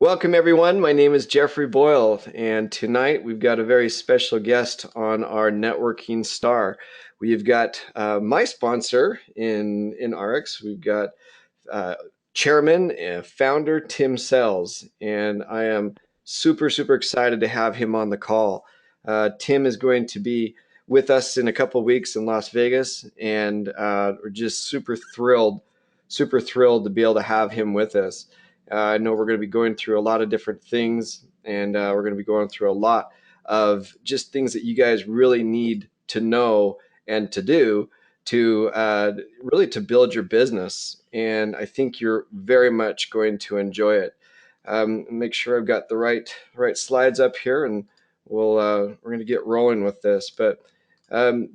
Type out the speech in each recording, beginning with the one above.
Welcome, everyone. My name is Jeffrey Boyle, and tonight we've got a very special guest on our networking star. We've got my sponsor in RX. We've got uh, Chairman and Founder Tim Sells, and I am super excited to have him on the call. Tim is going to be with us in a couple of weeks in Las Vegas, and we're just super thrilled to be able to have him with us. I know we're going to be going through a lot of different things, and we're going to be going through a lot of just things that you guys really need to know and to do to really to build your business. And I think you're very much going to enjoy it. Make sure I've got the right slides up here, and we're going to get rolling with this. But um,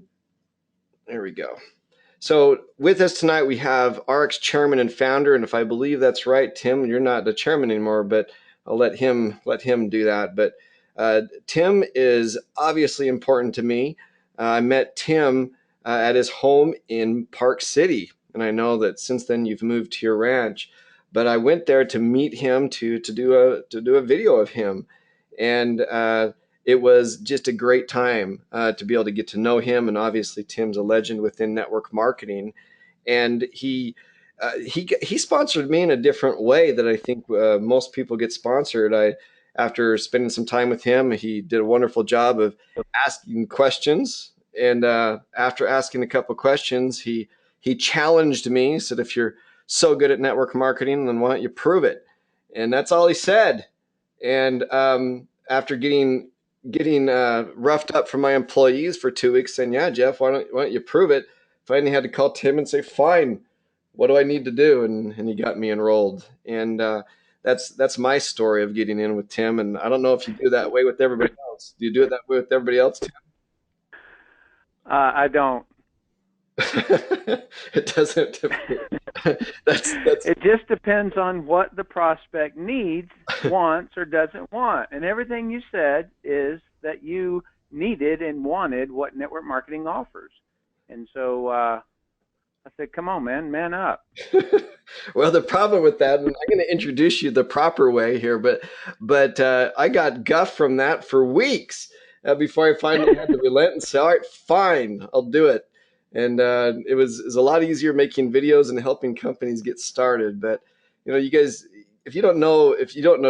there we go. So with us tonight, we have RX chairman and founder, and if I believe that's right, Tim, you're not the chairman anymore, but I'll let him do that. But Tim is obviously important to me. I met Tim at his home in Park City, and I know that since then you've moved to your ranch. But I went there to meet him to do a video of him, and it was just a great time to be able to get to know him. And obviously, Tim's a legend within network marketing, and he sponsored me in a different way that I think most people get sponsored. After spending some time with him, he did a wonderful job of asking questions, and after asking a couple questions, he challenged me. Said, "If you're so good at network marketing, then why don't you prove it?" And that's all he said. And after getting roughed up from my employees for 2 weeks, saying, "Yeah, Jeff, why don't you prove it?" Finally, had to call Tim and say, "Fine, what do I need to do?" And he got me enrolled. And that's my story of getting in with Tim. And I don't know if you do that way with everybody else. Do you do it that way with everybody else, Tim? I don't. It doesn't. That's It just depends on what the prospect needs, wants, or doesn't want. And everything you said is that you needed and wanted what network marketing offers. And so I said, come on, man up. Well, the problem with that, and I'm going to introduce you the proper way here, but I got guff from that for weeks before I finally had to relent and say, "All right, fine, I'll do it." And it was a lot easier making videos and helping companies get started. But you guys, if you don't know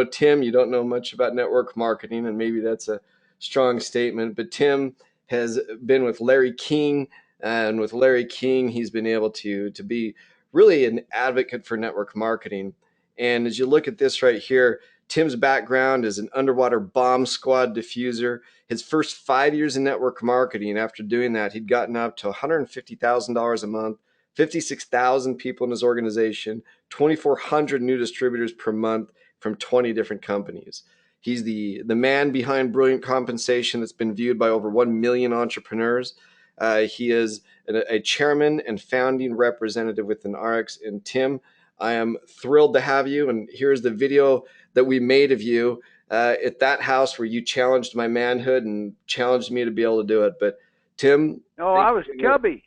Tim, you don't know much about network marketing, and maybe that's a strong statement. But Tim has been with Larry King, and with Larry King, he's been able to be really an advocate for network marketing. And as you look at this right here, Tim's background is an underwater bomb squad diffuser. His first 5 years in network marketing, after doing that, he'd gotten up to $150,000 a month, 56,000 people in his organization, 2,400 new distributors per month from 20 different companies. He's the man behind Brilliant Compensation that's been viewed by over 1 million entrepreneurs. He is a chairman and founding representative within RX. And Tim, I am thrilled to have you. And here's the video that we made of you at that house where you challenged my manhood and challenged me to be able to do it. But Tim, Oh, thank I was you. chubby.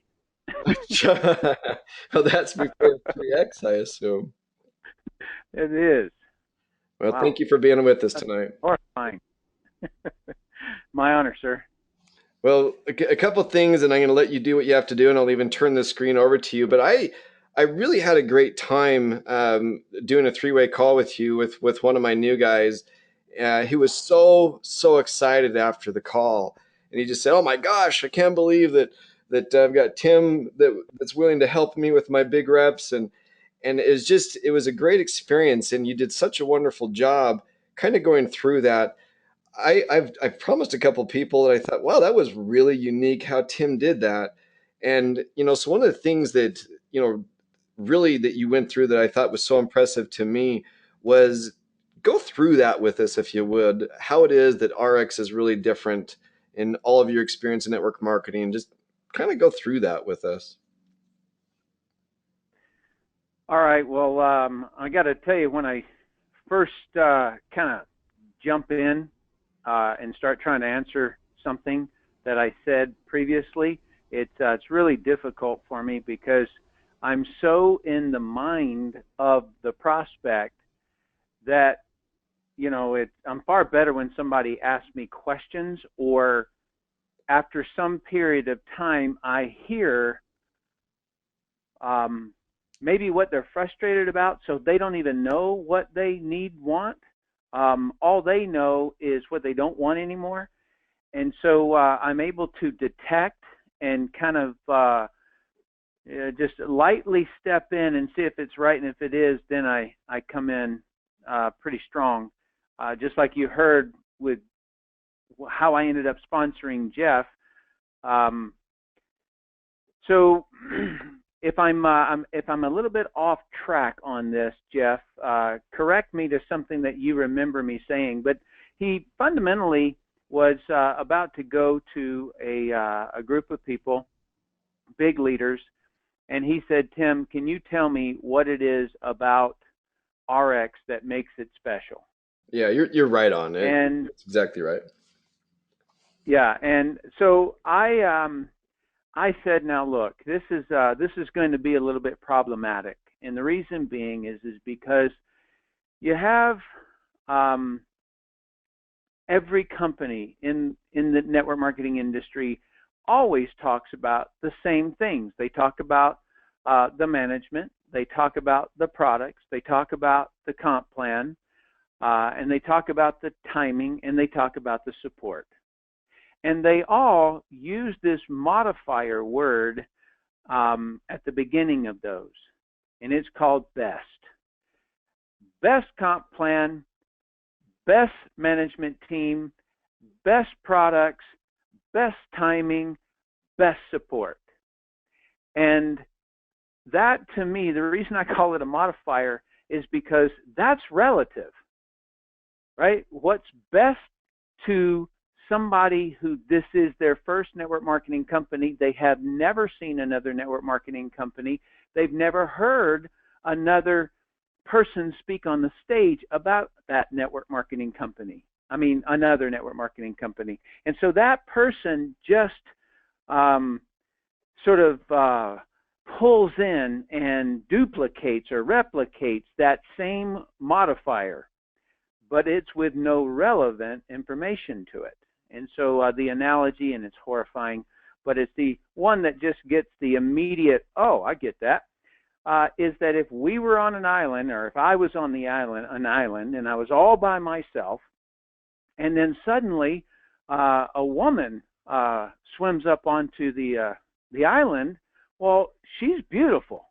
Well, that's before 3X, I assume. It is. Well, thank Wow. you for being with us That's tonight. horrifying. My honor, sir. Well, a couple things, and I'm going to let you do what you have to do, and I'll even turn the screen over to you. But I really had a great time doing a three-way call with you with one of my new guys. He was so excited after the call, and he just said, "Oh my gosh, I can't believe that I've got Tim that's willing to help me with my big reps." And it was a great experience, and you did such a wonderful job kind of going through that. I've promised a couple people that I thought, wow, that was really unique how Tim did that. And so one of the things that really that you went through that I thought was so impressive to me was go through that with us if you would, how it is that RX is really different in all of your experience in network marketing. Just kind of go through that with us. All right. Well, I got to tell you, when I first kind of jump in and start trying to answer something that I said previously, it's really difficult for me because I'm so in the mind of the prospect that I'm far better when somebody asks me questions, or after some period of time, I hear maybe what they're frustrated about, so they don't even know what they want. All they know is what they don't want anymore. And so I'm able to detect and kind of just lightly step in and see if it's right. And if it is, then I come in pretty strong. Just like you heard with how I ended up sponsoring Jeff. So if I'm a little bit off track on this, Jeff, correct me to something that you remember me saying. But he fundamentally was about to go to a group of people, big leaders, and he said, "Tim, can you tell me what it is about RX that makes it special?" Yeah, you're right on it. And It's exactly right. yeah, and so I said, "Now look, this is going to be a little bit problematic, and the reason being is because you have every company in the network marketing industry always talks about the same things. They talk about the management, they talk about the products, they talk about the comp plan, and they talk about the timing, and they talk about the support. And they all use this modifier word at the beginning of those, and it's called best. Best comp plan, best management team, best products, best timing, best support. And that, to me, the reason I call it a modifier is because that's relative, right? What's best to somebody who this is their first network marketing company, they have never seen another network marketing company, they've never heard another person speak on the stage about that network marketing company. I mean, another network marketing company. And so that person just sort of pulls in and duplicates or replicates that same modifier, but it's with no relevant information to it. And so the analogy, and it's horrifying, but it's the one that just gets the immediate, oh, I get that, is that if we were on an island, or if I was on an island, and I was all by myself, and then suddenly a woman swims up onto the island, well, she's beautiful.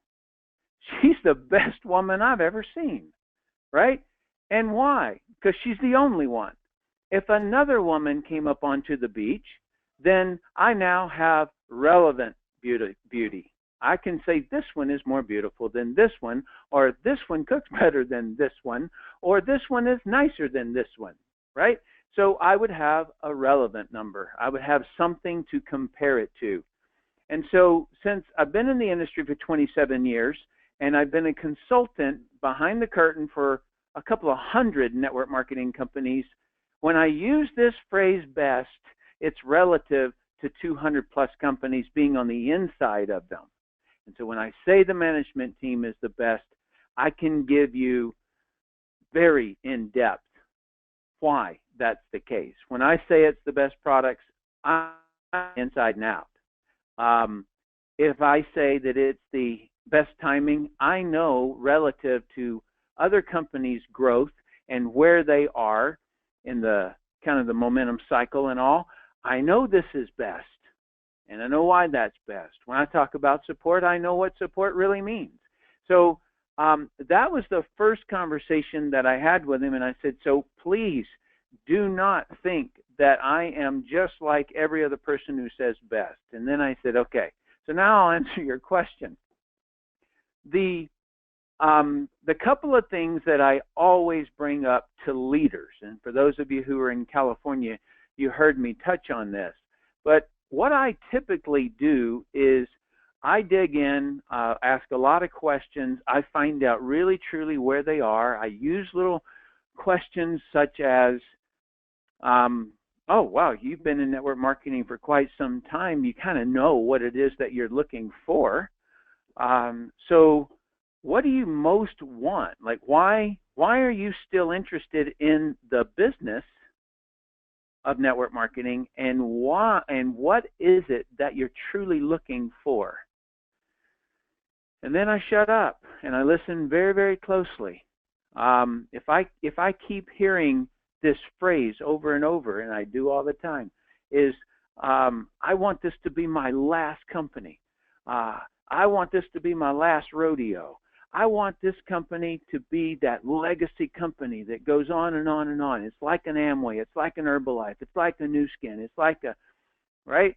She's the best woman I've ever seen, right? And why? Because she's the only one. If another woman came up onto the beach, then I now have relevant beauty. I can say this one is more beautiful than this one, or this one cooks better than this one, or this one is nicer than this one, right? So I would have a relevant number. I would have something to compare it to. And so since I've been in the industry for 27 years, and I've been a consultant behind the curtain for a couple of hundred network marketing companies, when I use this phrase best, it's relative to 200 plus companies being on the inside of them. And so when I say the management team is the best, I can give you very in-depth why that's the case. When I say it's the best products, I'm inside and out. If I say that it's the best timing, I know relative to other companies' growth and where they are in the kind of the momentum cycle and all, I know this is best. And I know why that's best. When I talk about support, I know what support really means. So that was the first conversation that I had with him. And I said, so please do not think that I am just like every other person who says best. And then I said, okay, so now I'll answer your question. The couple of things that I always bring up to leaders, and for those of you who are in California, you heard me touch on this, but what I typically do is I dig in, ask a lot of questions. I find out really, truly where they are. I use little questions such as, oh, wow, you've been in network marketing for quite some time. You kind of know what it is that you're looking for. So what do you most want? Like, why are you still interested in the business of network marketing, and why, and what is it that you're truly looking for? And then I shut up and I listen very, very closely. If I keep hearing this phrase over and over, and I do all the time, is I want this to be my last company. Uh, I want this to be my last rodeo. I want this company to be that legacy company that goes on and on and on. It's like an Amway. It's like an Herbalife. It's like a New Skin. It's like a, right?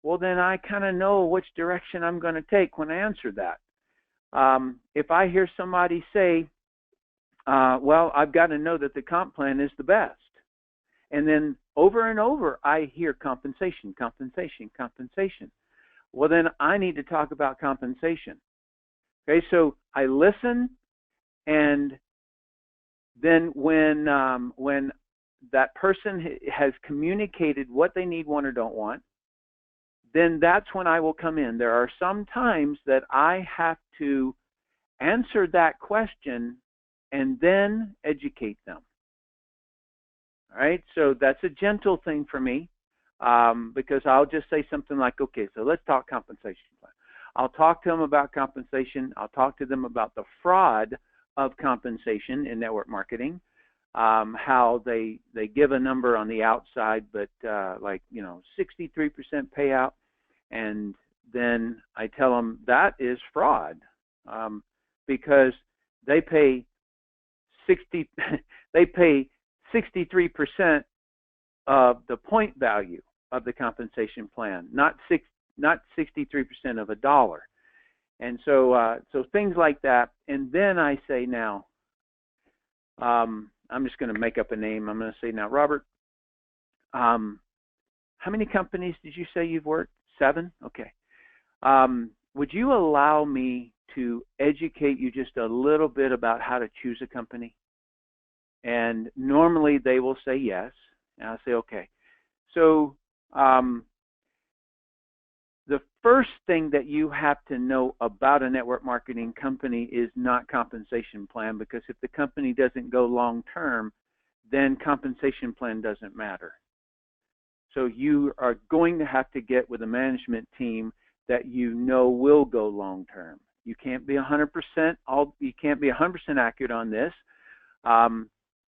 Well, then I kind of know which direction I'm going to take when I answer that. If I hear somebody say, well, I've got to know that the comp plan is the best. And then over and over, I hear compensation, compensation, compensation. Well, then I need to talk about compensation. Okay, so I listen, and then when that person has communicated what they need, want, or don't want, then that's when I will come in. There are some times that I have to answer that question and then educate them. All right, so that's a gentle thing for me, because I'll just say something like, okay, so let's talk compensation plan. I'll talk to them about compensation. I'll talk to them about the fraud of compensation in network marketing, how they give a number on the outside, but like, 63% payout, and then I tell them that is fraud, because they pay 63% of the point value of the compensation plan, not 63% of a dollar. And so things like that. And then I say, now, I'm just going to make up a name. I'm going to say, now, Robert, how many companies did you say you've worked? 7? Okay. Would you allow me to educate you just a little bit about how to choose a company? And normally they will say yes. And I'll say, okay. So the first thing that you have to know about a network marketing company is not compensation plan, because if the company doesn't go long term, then compensation plan doesn't matter. So you are going to have to get with a management team that will go long term. You can't be 100%. You can't be 100% accurate on this.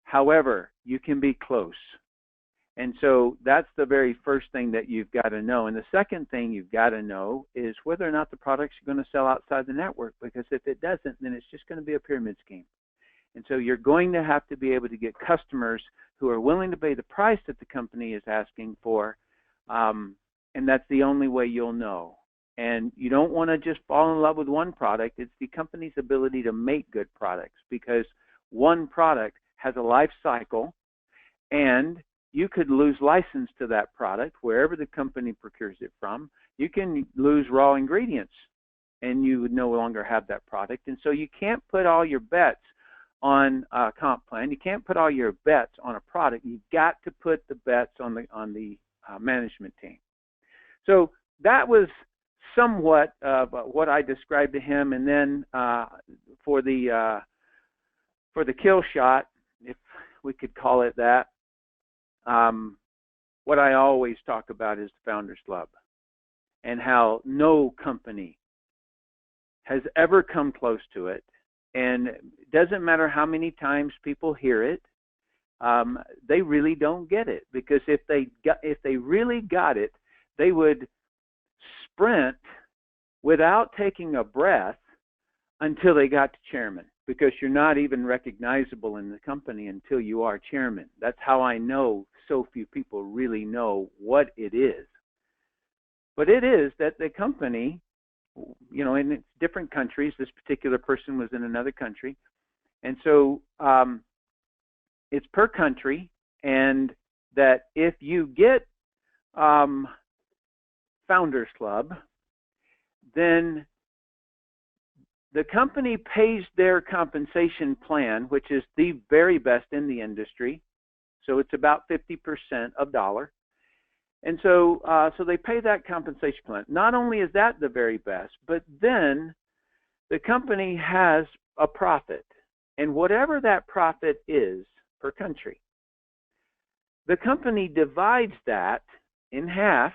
However, you can be close. And so that's the very first thing that you've got to know. And the second thing you've got to know is whether or not the products are going to sell outside the network, because if it doesn't, then it's just going to be a pyramid scheme. And so you're going to have to be able to get customers who are willing to pay the price that the company is asking for, and that's the only way you'll know. And you don't want to just fall in love with one product. It's the company's ability to make good products, because one product has a life cycle, and you could lose license to that product wherever the company procures it from. You can lose raw ingredients, and you would no longer have that product. And so you can't put all your bets on a comp plan. You can't put all your bets on a product. You've got to put the bets on the management team. So that was somewhat of what I described to him. And then for the kill shot, if we could call it that, what I always talk about is the Founders Club, and how no company has ever come close to it. And it doesn't matter how many times people hear it, they really don't get it. Because if they really got it, they would sprint without taking a breath until they got to chairman, because you're not even recognizable in the company until you are chairman. That's how I know so few people really know what it is. But it is that the company, in its different countries, this particular person was in another country, and so it's per country, and that if you get Founders Club, then the company pays their compensation plan, which is the very best in the industry. So it's about 50% of dollar. And so they pay that compensation plan. Not only is that the very best, but then The company has a profit, and whatever that profit is per country, the company divides that in half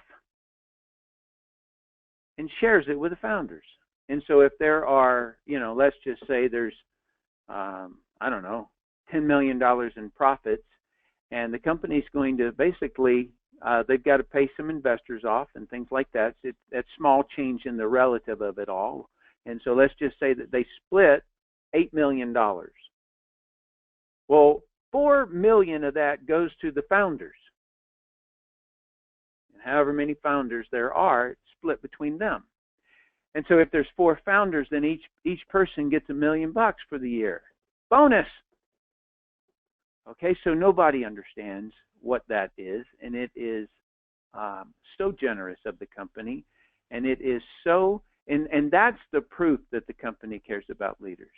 and shares it with the founders. And so if there are, let's just say there's, I don't know, $10 million in profits, and the company's going to basically, they've got to pay some investors off and things like that. That's small change in the relative of it all. And so let's just say that they split $8 million. Well, $4 million of that goes to the founders. And however many founders there are, it's split between them. And so if there's 4 founders, then each person gets $1 million for the year. Bonus. Okay, so nobody understands what that is, and it is so generous of the company, and it is so, and that's the proof that the company cares about leaders.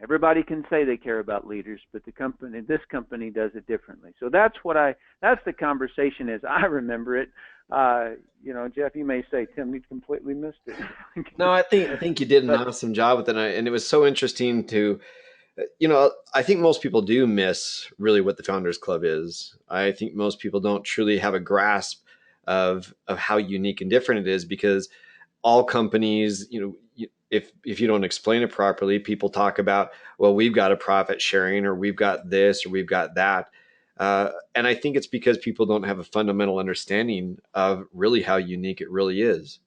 Everybody can say they care about leaders, but this company does it differently. So that's the conversation as I remember it. Jeff, you may say, Tim, you completely missed it. No, I think you did an awesome job with it, and it was so interesting to, I think most people do miss really what the Founders Club is. I think most people don't truly have a grasp of how unique and different it is, because all companies, if you don't explain it properly, people talk about, well, we've got a profit sharing, or we've got this, or we've got that. And I think it's because people don't have a fundamental understanding of really how unique it really is.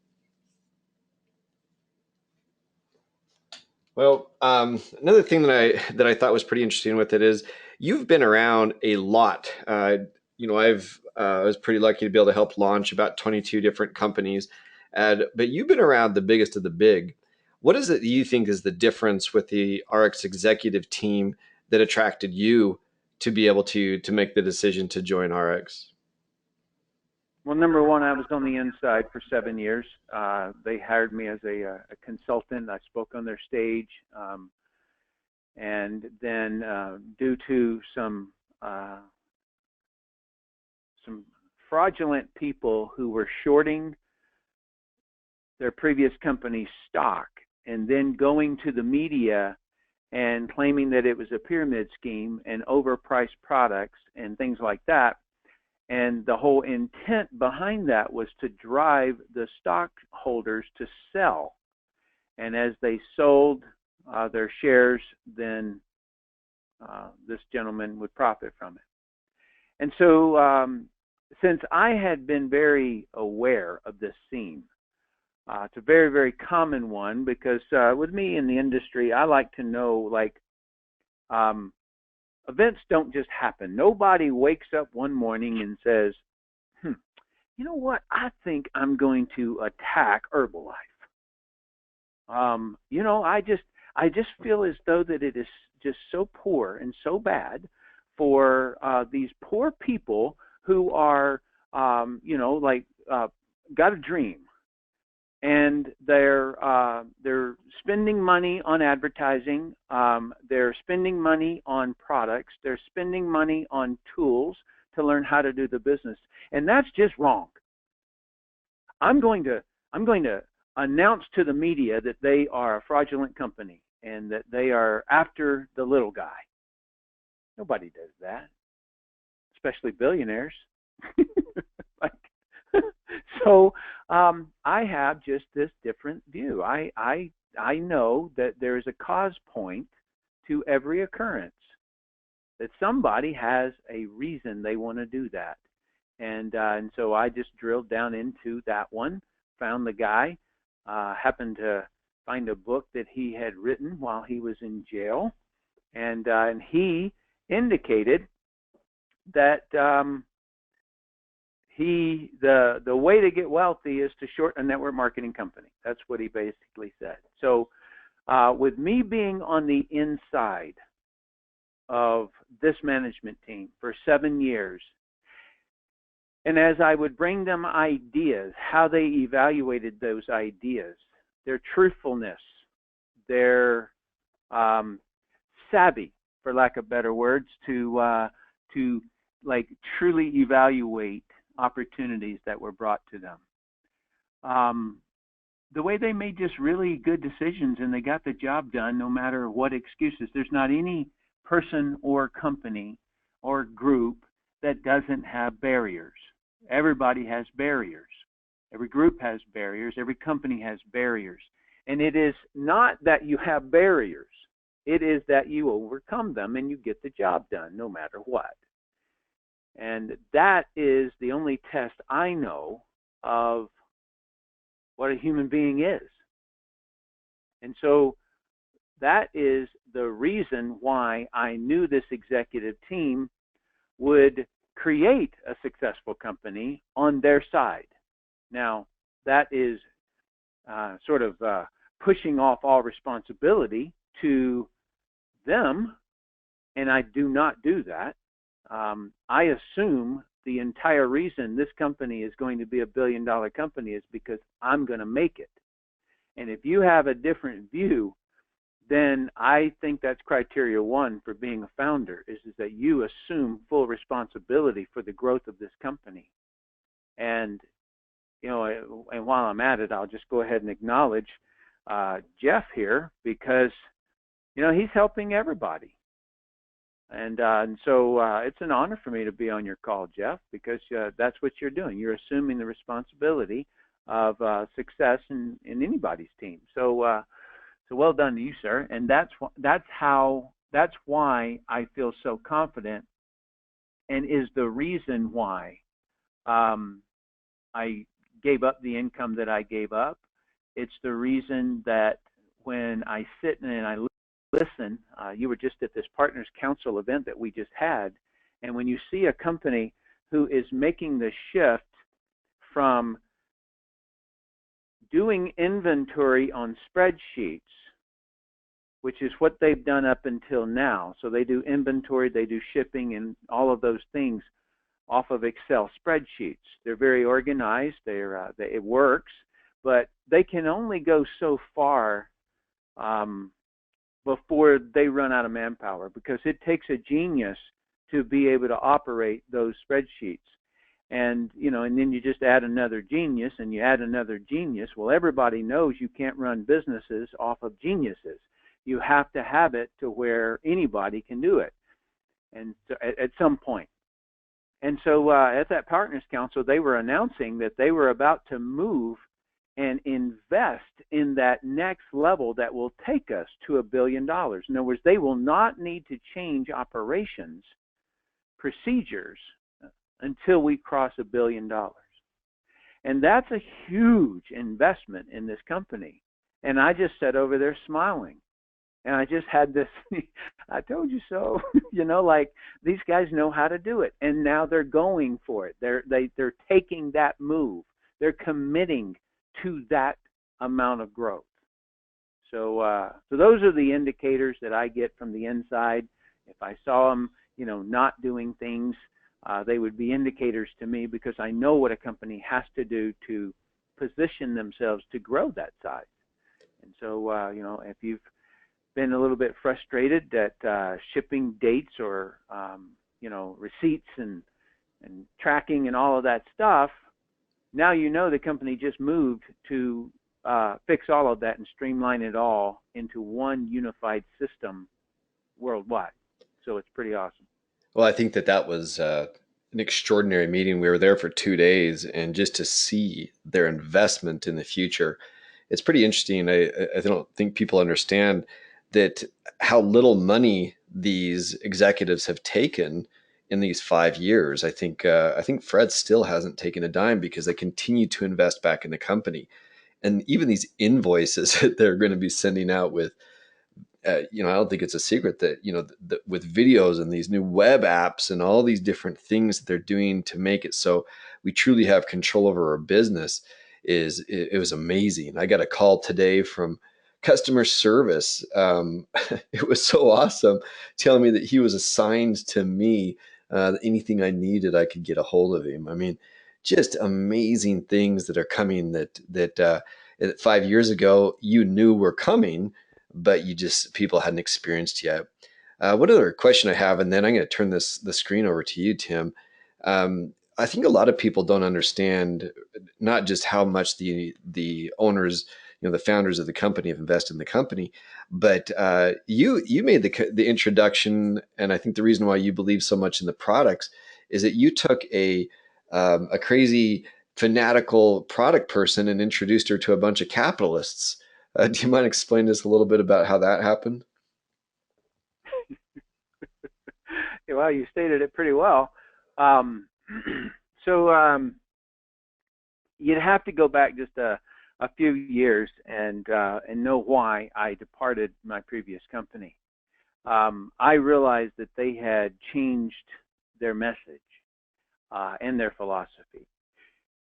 Well, another thing that I thought was pretty interesting with it is you've been around a lot. I was pretty lucky to be able to help launch about 22 different companies, but you've been around the biggest of the big. What is it that you think is the difference with the RX executive team that attracted you to be able to make the decision to join RX? Well, number one, I was on the inside for 7 years. They hired me as a consultant. I spoke on their stage. And then due to some fraudulent people who were shorting their previous company's stock and then going to the media and claiming that it was a pyramid scheme and overpriced products and things like that. And the whole intent behind that was to drive the stockholders to sell. And as they sold their shares, then this gentleman would profit from it. And so since I had been very aware of this scene, it's a very, very common one, because with me in the industry, I like to know, events don't just happen. Nobody wakes up one morning and says, you know what, I think I'm going to attack Herbalife. I just feel as though that it is just so poor and so bad for these poor people who are, got a dream. And they're spending money on advertising. They're spending money on products. They're spending money on tools to learn how to do the business, and that's just wrong. I'm going to announce to the media that they are a fraudulent company and that they are after the little guy. Nobody does that, especially billionaires. So I have just this different view. I know that there is a cause point to every occurrence, that somebody has a reason they want to do that. And so I just drilled down into that one, found the guy, happened to find a book that he had written while he was in jail, and he indicated that the way to get wealthy is to short a network marketing company. That's what he basically said. So with me being on the inside of this management team for 7 years, and as I would bring them ideas, how they evaluated those ideas, their truthfulness, their savvy, for lack of better words, to truly evaluate opportunities that were brought to them. the way they made just really good decisions and they got the job done no matter what excuses. There's not any person or company or group that doesn't have barriers. Everybody has barriers. Every group has barriers. Every company has barriers. And it is not that you have barriers. It is that you overcome them and you get the job done no matter what. And that is the only test I know of what a human being is. And so that is the reason why I knew this executive team would create a successful company on their side. Now, that is sort of pushing off all responsibility to them, and I do not do that. I assume the entire reason this company is going to be a billion-dollar company is because I'm going to make it. And if you have a different view, then I think that's criteria one for being a founder, is that you assume full responsibility for the growth of this company. And, you know, and while I'm at it, I'll just go ahead and acknowledge Jeff here, because, you know, he's helping everybody. And so it's an honor for me to be on your call, Jeff, because that's what you're doing. You're assuming the responsibility of success in anybody's team. So so well done to you, sir. And that's why I feel so confident, and is the reason why I gave up the income that I gave up. It's the reason that when I sit and I listen, you were just at this Partners Council event that we just had, and when you see a company who is making the shift from doing inventory on spreadsheets, which is what they've done up until now. So they do inventory, they do shipping, and all of those things off of Excel spreadsheets. They're very organized. It works, but they can only go so far before they run out of manpower, because it takes a genius to be able to operate those spreadsheets. And, you know, and then you just add another genius and you add another genius. Well, everybody knows you can't run businesses off of geniuses. You have to have it to where anybody can do it, and so, at some point. And so at that Partners Council, they were announcing that they were about to move and invest in that next level that will take us to $1 billion. In other words, they will not need to change operations procedures until we cross $1 billion. And that's a huge investment in this company. And I just sat over there smiling. And I just had this, I told you so, you know, like, these guys know how to do it. And now they're going for it. They're taking that move. They're committing to that amount of growth. So so those are the indicators that I get from the inside. If I saw them, you know, not doing things, they would be indicators to me, because I know what a company has to do to position themselves to grow that size. And so, you know, if you've been a little bit frustrated at shipping dates or, you know, receipts and tracking and all of that stuff, now you know the company just moved to fix all of that and streamline it all into one unified system worldwide. So it's pretty awesome. Well, I think that was an extraordinary meeting. We were there for 2 days, and just to see their investment in the future, it's pretty interesting. I don't think people understand that how little money these executives have taken in these 5 years. I think Fred still hasn't taken a dime, because they continue to invest back in the company, and even these invoices that they're going to be sending out with. You know, I don't think it's a secret that, you know, with videos and these new web apps and all these different things that they're doing to make it so we truly have control over our business, it was amazing. I got a call today from customer service. It was so awesome, telling me that he was assigned to me. Anything I needed, I could get a hold of him. I mean, just amazing things that are coming that 5 years ago you knew were coming, but people hadn't experienced yet. One other question I have, and then I'm going to turn the screen over to you, Tim. I think a lot of people don't understand not just how much the owners the founders of the company have invested in the company. But you made the introduction, and I think the reason why you believe so much in the products is that you took a crazy fanatical product person and introduced her to a bunch of capitalists. Do you mind explaining this a little bit about how that happened? Well, you stated it pretty well. Um, so you'd have to go back just a few years and know why I departed my previous company. I realized that they had changed their message and their philosophy,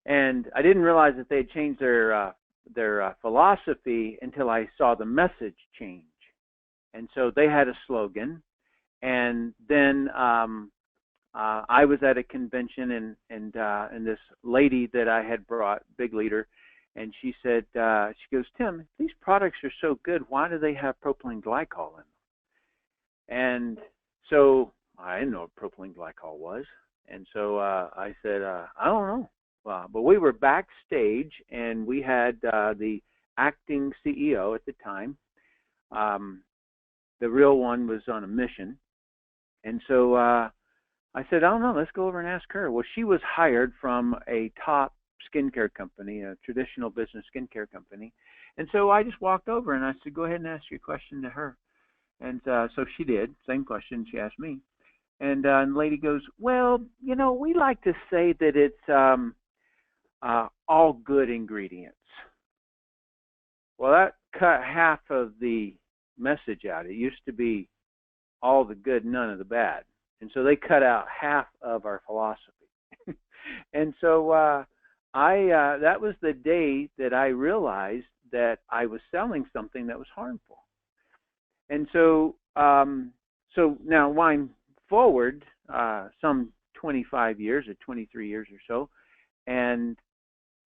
and I didn't realize that they had changed their philosophy until I saw the message change. And so they had a slogan, and then I was at a convention, and this lady that I had brought, big leader, and she said, she goes, Tim, these products are so good. Why do they have propylene glycol in them? And so I didn't know what propylene glycol was, and so I said, I don't know. But we were backstage, and we had the acting CEO at the time. Um, the real one was on a mission, and so I said, I don't know, let's go over and ask her. Well, she was hired from a top skincare company, a traditional business skincare company. And so I just walked over and I said, go ahead and ask your question to her. And so she did, same question she asked me. And the lady goes, well, we like to say that it's all good ingredients. Well, that cut half of the message out. It used to be all the good, none of the bad. And so they cut out half of our philosophy. And so that was the day that I realized that I was selling something that was harmful. And so so now wind forward some 25 years or 23 years or so, and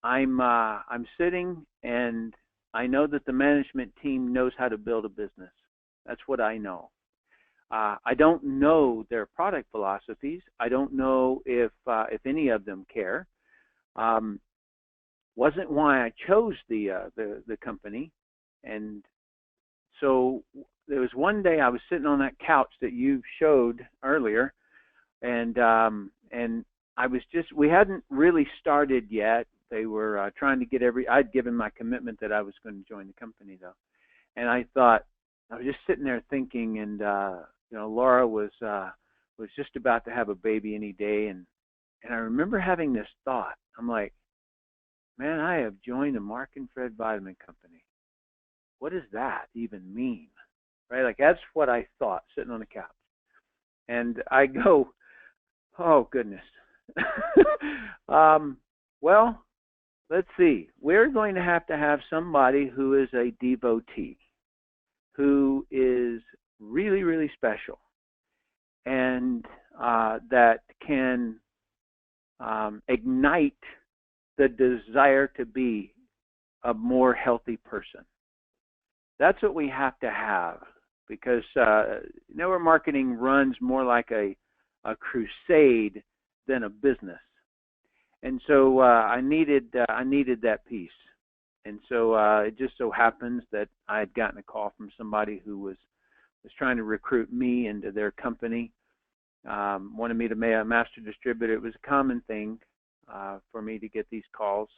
I'm sitting, and I know that the management team knows how to build a business. That's what I know. I don't know their product philosophies. I don't know if any of them care. Wasn't why I chose the company, and so there was one day I was sitting on that couch that you showed earlier, and I was we hadn't really started yet. They were trying to get I'd given my commitment that I was going to join the company though, and I thought I was just sitting there thinking, and Laura was just about to have a baby any day, and I remember having this thought. I'm like, man, I have joined the Mark and Fred Vitamin Company. What does that even mean? Right? Like that's what I thought sitting on the couch. And I go, oh goodness. Well, let's see. We're going to have somebody who is a devotee, who is really, really special, and that can ignite the desire to be a more healthy person. That's what we have to have, because network marketing runs more like a crusade than a business. And so I needed that piece. And so it just so happens that I had gotten a call from somebody who was trying to recruit me into their company, wanted me to be a master distributor. It was a common thing for me to get these calls,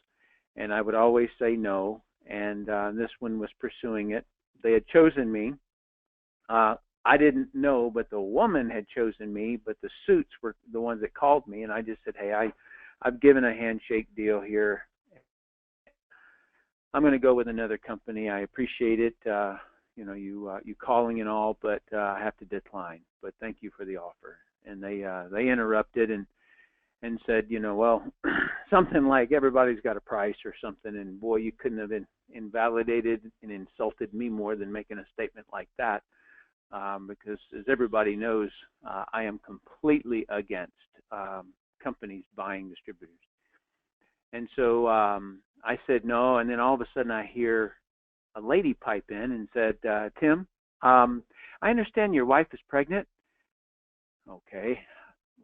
and I would always say no. And this one was pursuing it. They had chosen me. I didn't know, but the woman had chosen me, but the suits were the ones that called me, and I just said, hey, I've given a handshake deal here. I'm going to go with another company. I appreciate it, you calling and all, but I have to decline. But thank you for the offer. And they interrupted and said, well, something like everybody's got a price or something, and boy, you couldn't have invalidated and insulted me more than making a statement like that, because as everybody knows, I am completely against companies buying distributors. And so I said no, and then all of a sudden I hear a lady pipe in and said, Tim, I understand your wife is pregnant. Okay,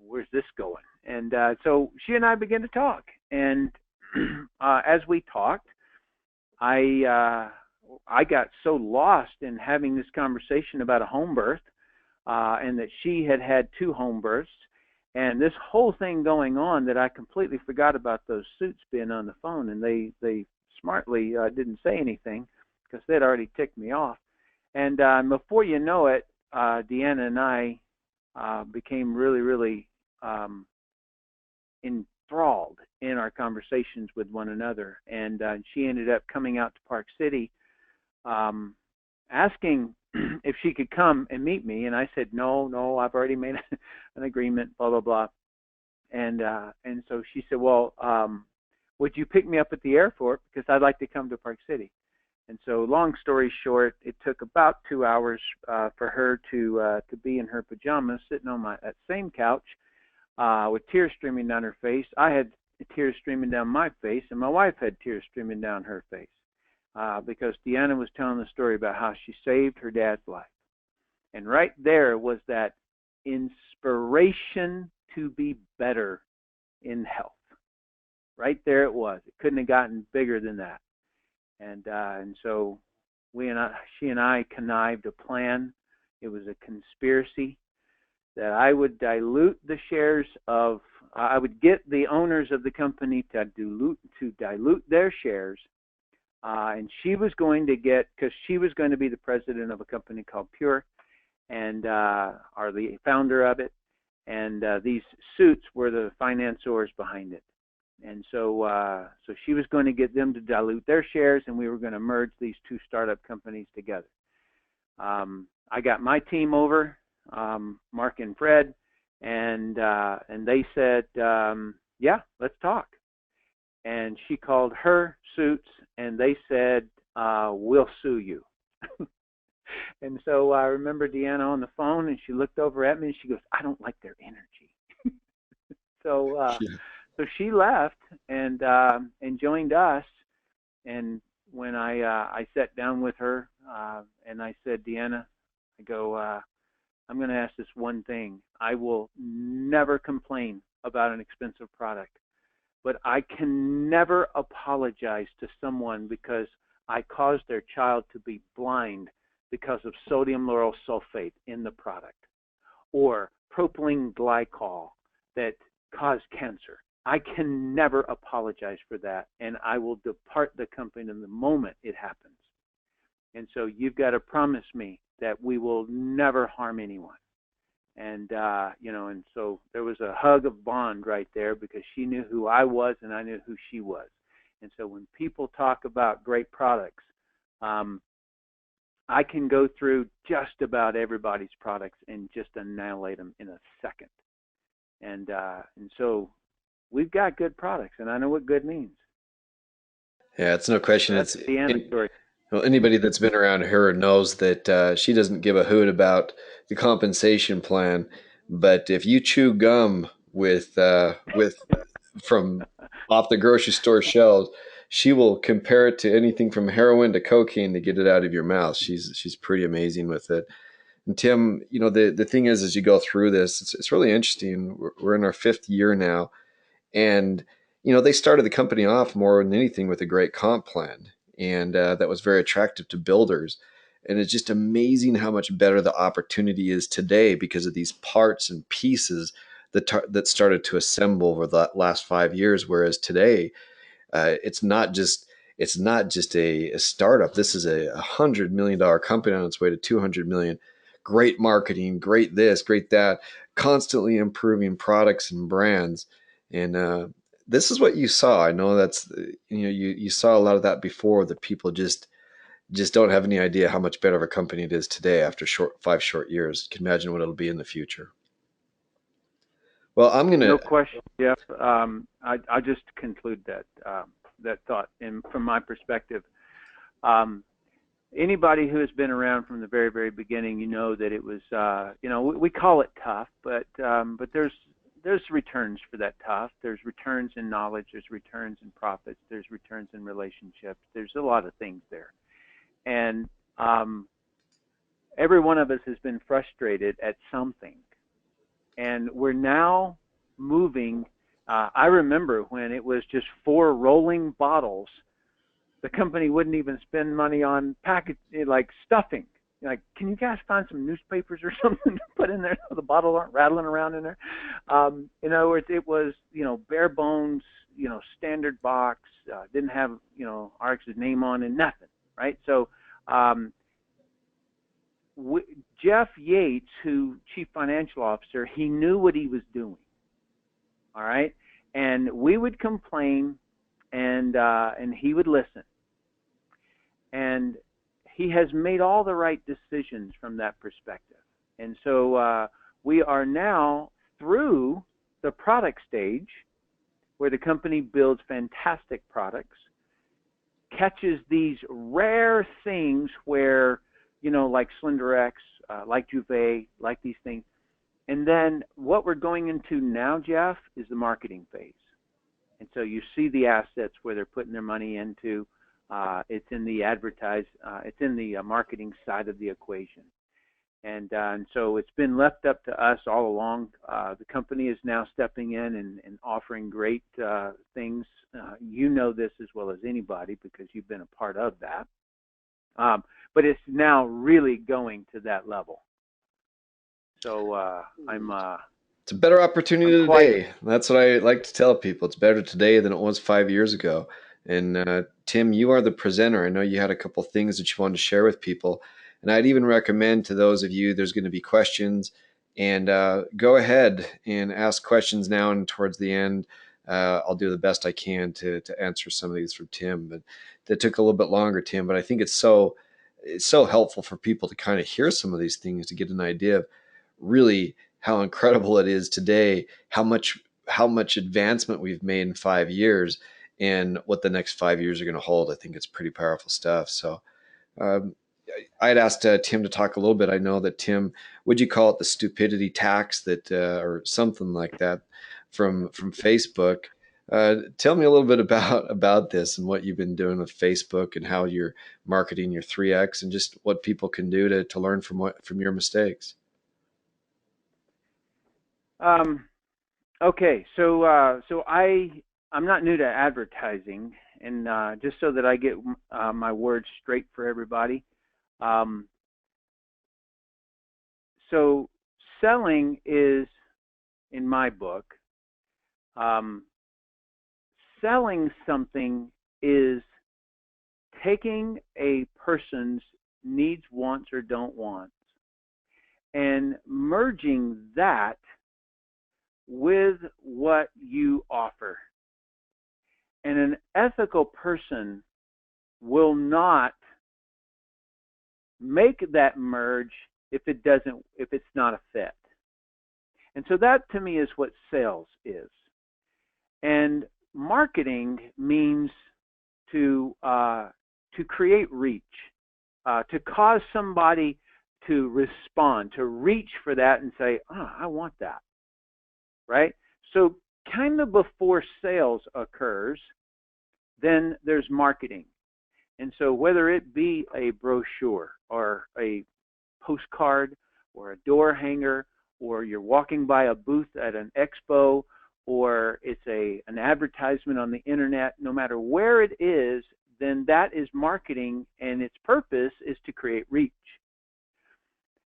where's this going? And so she and I began to talk, and as we talked, I got so lost in having this conversation about a home birth, and that she had had two home births, and this whole thing going on, that I completely forgot about those suits being on the phone, and they smartly didn't say anything because they'd already ticked me off. And before you know it, Deanna and I became really, really um, enthralled in our conversations with one another. And she ended up coming out to Park City, asking if she could come and meet me. And I said, no, no, I've already made an agreement, blah, blah, blah. And so she said, well, would you pick me up at the airport? Because I'd like to come to Park City. And so, long story short, it took about 2 hours for her to be in her pajamas, sitting on that same couch, with tears streaming down her face. I had tears streaming down my face, and my wife had tears streaming down her face, because Deanna was telling the story about how she saved her dad's life. And right there was that inspiration to be better in health. Right there it was. It couldn't have gotten bigger than that. And so she and I connived a plan. It was a conspiracy that I would dilute the shares of, I would get the owners of the company to dilute their shares, and she was going to get, because she was going to be the president of a company called Pure, and are the founder of it, and these suits were the financiers behind it. And so she was going to get them to dilute their shares, and we were going to merge these two startup companies together. I got my team over, Mark and Fred, and they said, yeah, let's talk. And she called her suits, and they said, we'll sue you. And so I remember Deanna on the phone, and she looked over at me, and she goes, I don't like their energy. So Yeah. so she left and joined us. And when I sat down with her, and I said, Deanna, I go, I'm going to ask this one thing. I will never complain about an expensive product, but I can never apologize to someone because I caused their child to be blind because of sodium lauryl sulfate in the product, or propylene glycol that caused cancer. I can never apologize for that, and I will depart the company in the moment it happens. And so you've got to promise me that we will never harm anyone. And and so there was a hug of bond right there, because she knew who I was and I knew who she was. And so when people talk about great products, I can go through just about everybody's products and just annihilate them in a second. And so we've got good products, and I know what good means. Yeah, it's no question. That's the end of the story. Well, anybody that's been around her knows that she doesn't give a hoot about the compensation plan. But if you chew gum with from off the grocery store shelves, she will compare it to anything from heroin to cocaine to get it out of your mouth. She's pretty amazing with it. And Tim, the thing is, as you go through this, it's really interesting. We're in our fifth year now, and they started the company off more than anything with a great comp plan, and that was very attractive to builders. And it's just amazing how much better the opportunity is today because of these parts and pieces that started to assemble over the last 5 years. Whereas today, it's not just a startup. This is a $100 million company on its way to 200 million. Great marketing, great this, great that, constantly improving products and brands. And this is what you saw. I know that's you saw a lot of that before. That people just don't have any idea how much better of a company it is today after 5 short years. You can imagine what it'll be in the future. Well, I'm gonna. No question, Jeff. I just conclude that thought, and from my perspective, um, anybody who has been around from the very, very beginning, that it was, we call it tough, but there's returns for that tough. There's returns in knowledge. There's returns in profits. There's returns in relationships. There's a lot of things there, and every one of us has been frustrated at something, and we're now moving. I remember when it was just 4 rolling bottles the company wouldn't even spend money on package like stuffing. Like, can you guys find some newspapers or something to put in there so the bottle aren't rattling around in there? In other words, it was, bare bones, standard box, didn't have, RX's name on it, nothing, right? So um, Jeff Yates, who Chief Financial Officer, he knew what he was doing, all right? And we would complain, and he would listen. And he has made all the right decisions from that perspective. And so we are now through the product stage where the company builds fantastic products, catches these rare things where, like SlenderX, like Juve, like these things. And then what we're going into now, Jeff, is the marketing phase. And so you see the assets where they're putting their money into. It's in the it's in the marketing side of the equation. And so it's been left up to us all along. The company is now stepping in and offering great things. You know this as well as anybody because you've been a part of that. But it's now really going to that level. So It's a better opportunity today. That's what I like to tell people. It's better today than it was 5 years ago. And Tim, you are the presenter. I know you had a couple things that you wanted to share with people. And I'd even recommend to those of you, there's going to be questions. And go ahead and ask questions now and towards the end. I'll do the best I can to answer some of these from Tim. But that took a little bit longer, Tim. But I think it's so helpful for people to kind of hear some of these things to get an idea of really how incredible it is today, how much advancement we've made in 5 years, and what the next 5 years are going to hold. I think it's pretty powerful stuff. So um, I'd asked Tim to talk a little bit. I know that Tim, would you call it the stupidity tax that, or something like that, from Facebook? Tell me a little bit about this and what you've been doing with Facebook and how you're marketing your 3X and just what people can do to learn from your mistakes. Okay, so I'm not new to advertising, and just so that I get my words straight for everybody. So selling is, in my book, selling something is taking a person's needs, wants, or don't wants, and merging that with what you offer. And an ethical person will not make that merge if it's not a fit. And so that to me is what sales is. And marketing means to create reach, to cause somebody to respond, to reach for that and say, oh, I want that. Right? So kind of before sales occurs, then there's marketing. And so whether it be a brochure or a postcard or a door hanger, or you're walking by a booth at an expo, or it's an advertisement on the internet, no matter where it is, then that is marketing, and its purpose is to create reach.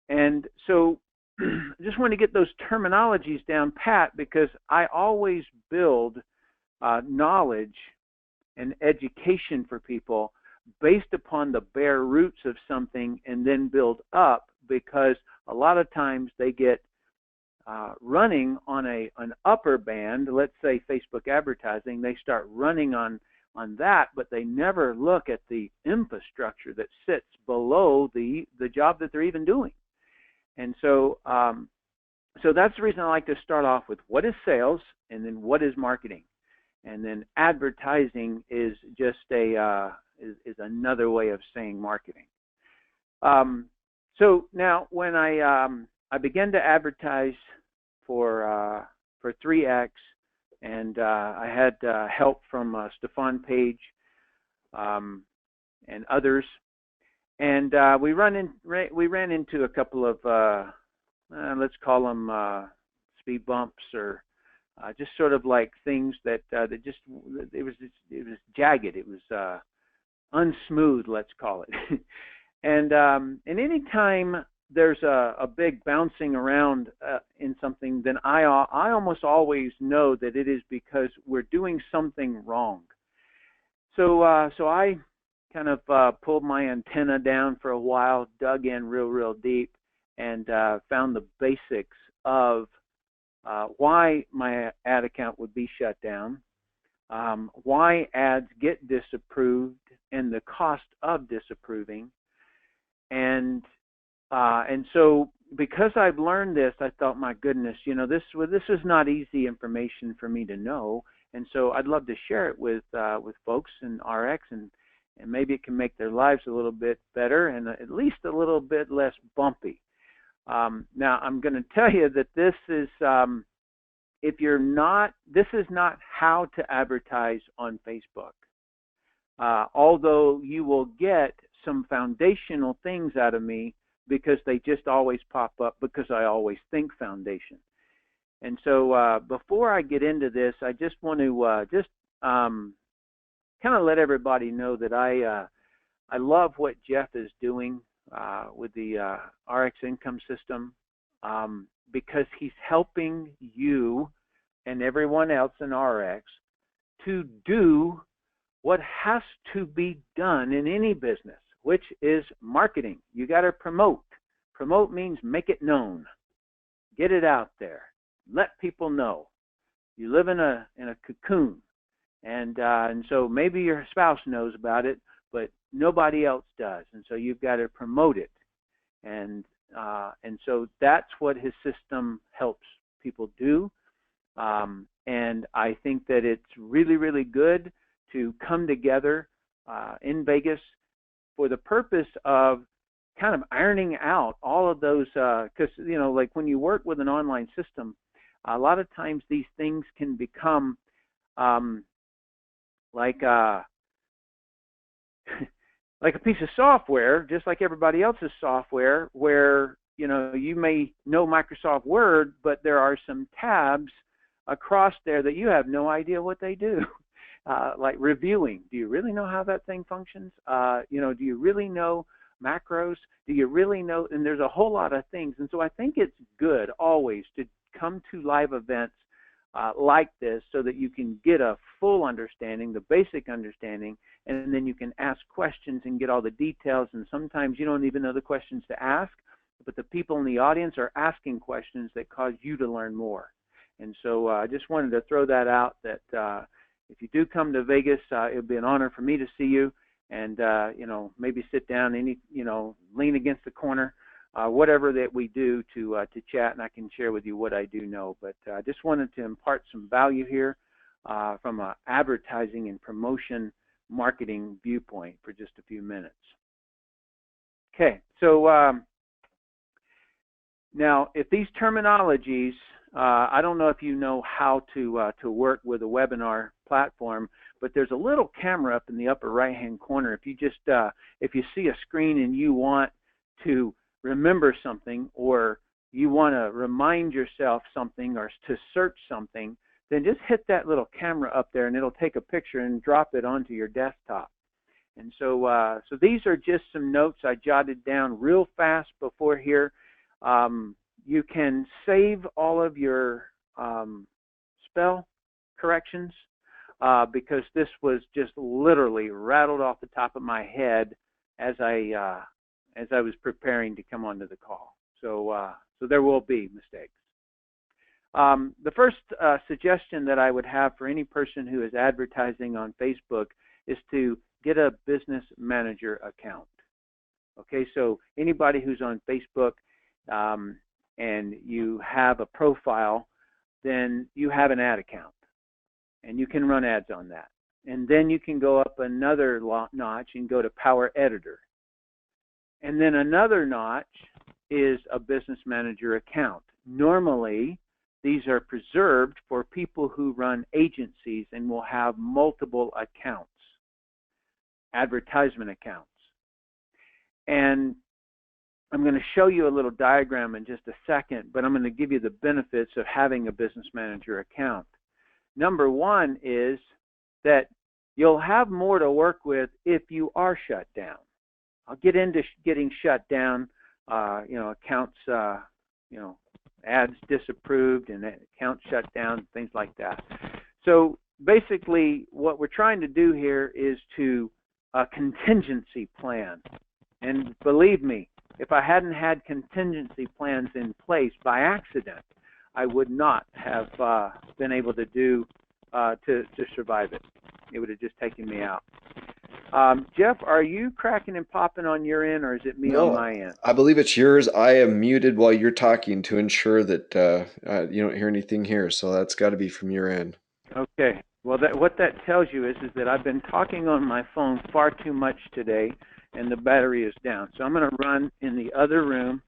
And so I just want to get those terminologies down pat, because I always build knowledge and education for people based upon the bare roots of something and then build up, because a lot of times they get running on an upper band, let's say Facebook advertising, they start running on that, but they never look at the infrastructure that sits below the job that they're even doing. And so so that's the reason I like to start off with what is sales and then what is marketing. And then advertising is just is another way of saying marketing. So now when I began to advertise for 3X, and I had help from Stefan Page and others, and we ran into a couple of let's call them speed bumps, or just sort of like things that it was jagged. It was unsmooth, let's call it. And anytime there's a big bouncing around in something, then I almost always know that it is because we're doing something wrong. So I kind of pulled my antenna down for a while, dug in real deep, and found the basics of why my ad account would be shut down, why ads get disapproved, and the cost of disapproving. And so because I've learned this, I thought, my goodness, this is not easy information for me to know, and so I'd love to share it with folks in RX, and maybe it can make their lives a little bit better and at least a little bit less bumpy. Now, I'm going to tell you that this is this is not how to advertise on Facebook. Although you will get some foundational things out of me because they just always pop up because I always think foundation. And so before I get into this, I just want to kind of let everybody know that I love what Jeff is doing with the RX income system because he's helping you and everyone else in RX to do what has to be done in any business, which is marketing. You got to promote. Promote means make it known. Get it out there. Let people know. You live in a cocoon, and so maybe your spouse knows about it, but nobody else does, and so you've got to promote it, and so that's what his system helps people do, and I think that it's really good to come together in Vegas for the purpose of kind of ironing out all of those, because like when you work with an online system, a lot of times these things can become like like a piece of software, just like everybody else's software, where you may know Microsoft Word, but there are some tabs across there that you have no idea what they do. Like reviewing. Do you really know how that thing functions? Do you really know macros? Do you really know? And there's a whole lot of things. And so I think it's good always to come to live events like this so that you can get a full understanding, the basic understanding, and then you can ask questions and get all the details. And sometimes you don't even know the questions to ask, but the people in the audience are asking questions that cause you to learn more. And so I just wanted to throw that out, that if you do come to Vegas, it would be an honor for me to see you, and maybe sit down, lean against the corner, whatever that we do to chat, and I can share with you what I do know. But I just wanted to impart some value here from an advertising and promotion marketing viewpoint for just a few minutes. Okay, so now if these terminologies, I don't know if you know how to work with a webinar platform, but there's a little camera up in the upper right-hand corner. If you just if you see a screen and you want to remember something, or you want to remind yourself something, or to search something, then just hit that little camera up there, and it'll take a picture and drop it onto your desktop. And so so these are just some notes I jotted down real fast before here. You can save all of your spell corrections because this was just literally rattled off the top of my head as I was preparing to come onto the call. So so there will be mistakes. The first suggestion that I would have for any person who is advertising on Facebook is to get a business manager account. Okay, so anybody who's on Facebook and you have a profile, then you have an ad account, and you can run ads on that. And then you can go up another notch and go to Power Editor. And then another notch is a business manager account. Normally, these are preserved for people who run agencies and will have multiple accounts, advertisement accounts. And I'm going to show you a little diagram in just a second, but I'm going to give you the benefits of having a business manager account. Number one is that You'll have more to work with if you are shut down. I'll get into getting shut down, accounts, ads disapproved and accounts shut down, things like that. So basically, what we're trying to do here is to contingency plan. And believe me, if I hadn't had contingency plans in place by accident, I would not have been able to to survive it. It would have just taken me out. Jeff, are you cracking and popping on your end, or is it me on No, my end? I believe it's yours. I am muted while you're talking to ensure that you don't hear anything here. So that's got to be from your end. Okay. Well, what that tells you is that I've been talking on my phone far too much today, and the battery is down. So I'm going to run in the other room,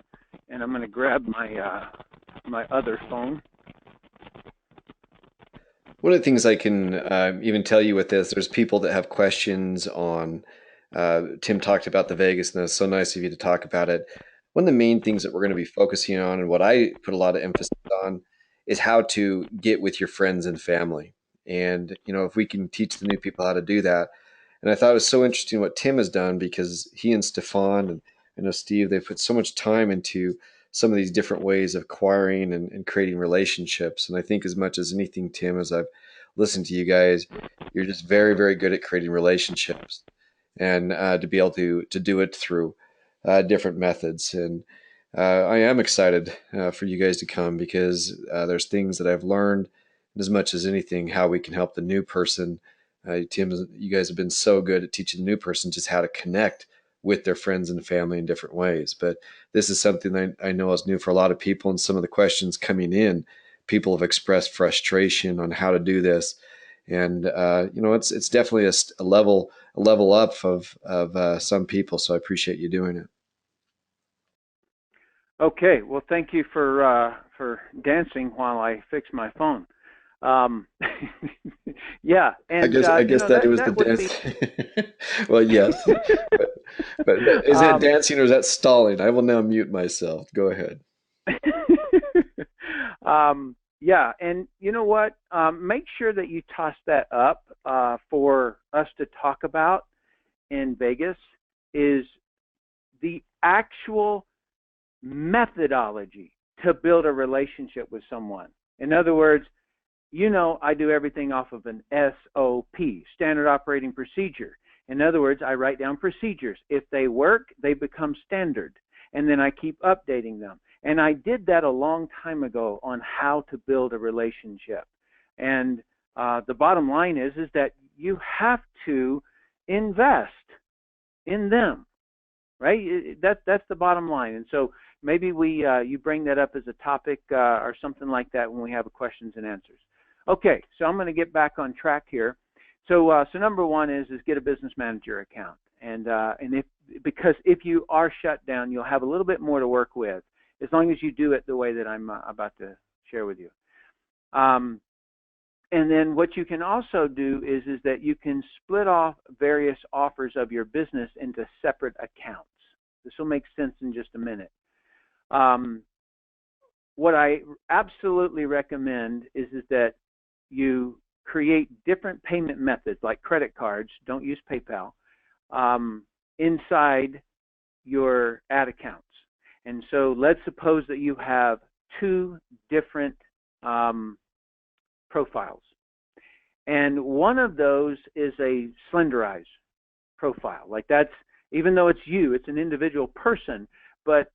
and I'm going to grab my other phone. One of the things I can even tell you with this, there's people that have questions on. Tim talked about the Vegas, and it's so nice of you to talk about it. One of the main things that we're going to be focusing on, and what I put a lot of emphasis on, is how to get with your friends and family. And if we can teach the new people how to do that. And I thought it was so interesting what Tim has done because he and Stefan and I know Steve, they've put so much time into some of these different ways of acquiring and creating relationships. And I think as much as anything, Tim, as I've listened to you guys, you're just very, very good at creating relationships and to be able to do it through different methods. And I am excited for you guys to come because there's things that I've learned as much as anything how we can help the new person. Tim, you guys have been so good at teaching the new person just how to connect with their friends and family in different ways. But this is something that I know is new for a lot of people. And some of the questions coming in, people have expressed frustration on how to do this. And it's definitely a level up of some people. So I appreciate you doing it. Okay. Well, thank you for dancing while I fix my phone. Um, yeah, I and guess I guess that it was the that would dance. be. Well, yes, but, but is that um, dancing or is that stalling? I will now mute myself. Go ahead. yeah, and you know what? Make sure that you toss that up for us to talk about in Vegas is the actual methodology to build a relationship with someone. In other words, I do everything off of an SOP, standard operating procedure. In other words, I write down procedures. If they work, they become standard. And then I keep updating them. And I did that a long time ago on how to build a relationship. And the bottom line is that you have to invest in them, right? That's the bottom line. And so maybe you bring that up as a topic or something like that when we have a questions and answers. Okay, so I'm going to get back on track here. So number one is get a business manager account, and because if you are shut down, you'll have a little bit more to work with as long as you do it the way that I'm about to share with you. And then what you can also do is that you can split off various offers of your business into separate accounts. This will make sense in just a minute. What I absolutely recommend is that you create different payment methods like credit cards, don't use PayPal, inside your ad accounts. And so let's suppose that you have two different profiles. And one of those is a slenderized profile. Like that's, even though it's you, it's an individual person, but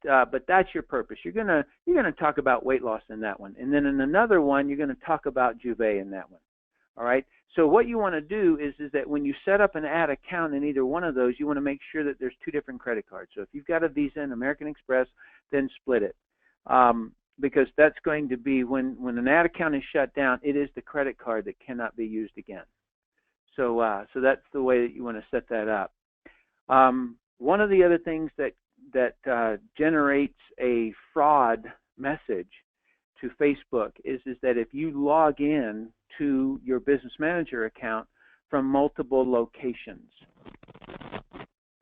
that's your purpose. You're gonna talk about weight loss in that one, and then in another one you're gonna talk about Juve in that one. All right. So what you want to do is that when you set up an ad account in either one of those, you want to make sure that there's two different credit cards. So if you've got a Visa and American Express, then split it, because that's going to be when an ad account is shut down, it is the credit card that cannot be used again. So that's the way that you want to set that up. One of the other things that generates a fraud message to Facebook is that if you log in to your business manager account from multiple locations,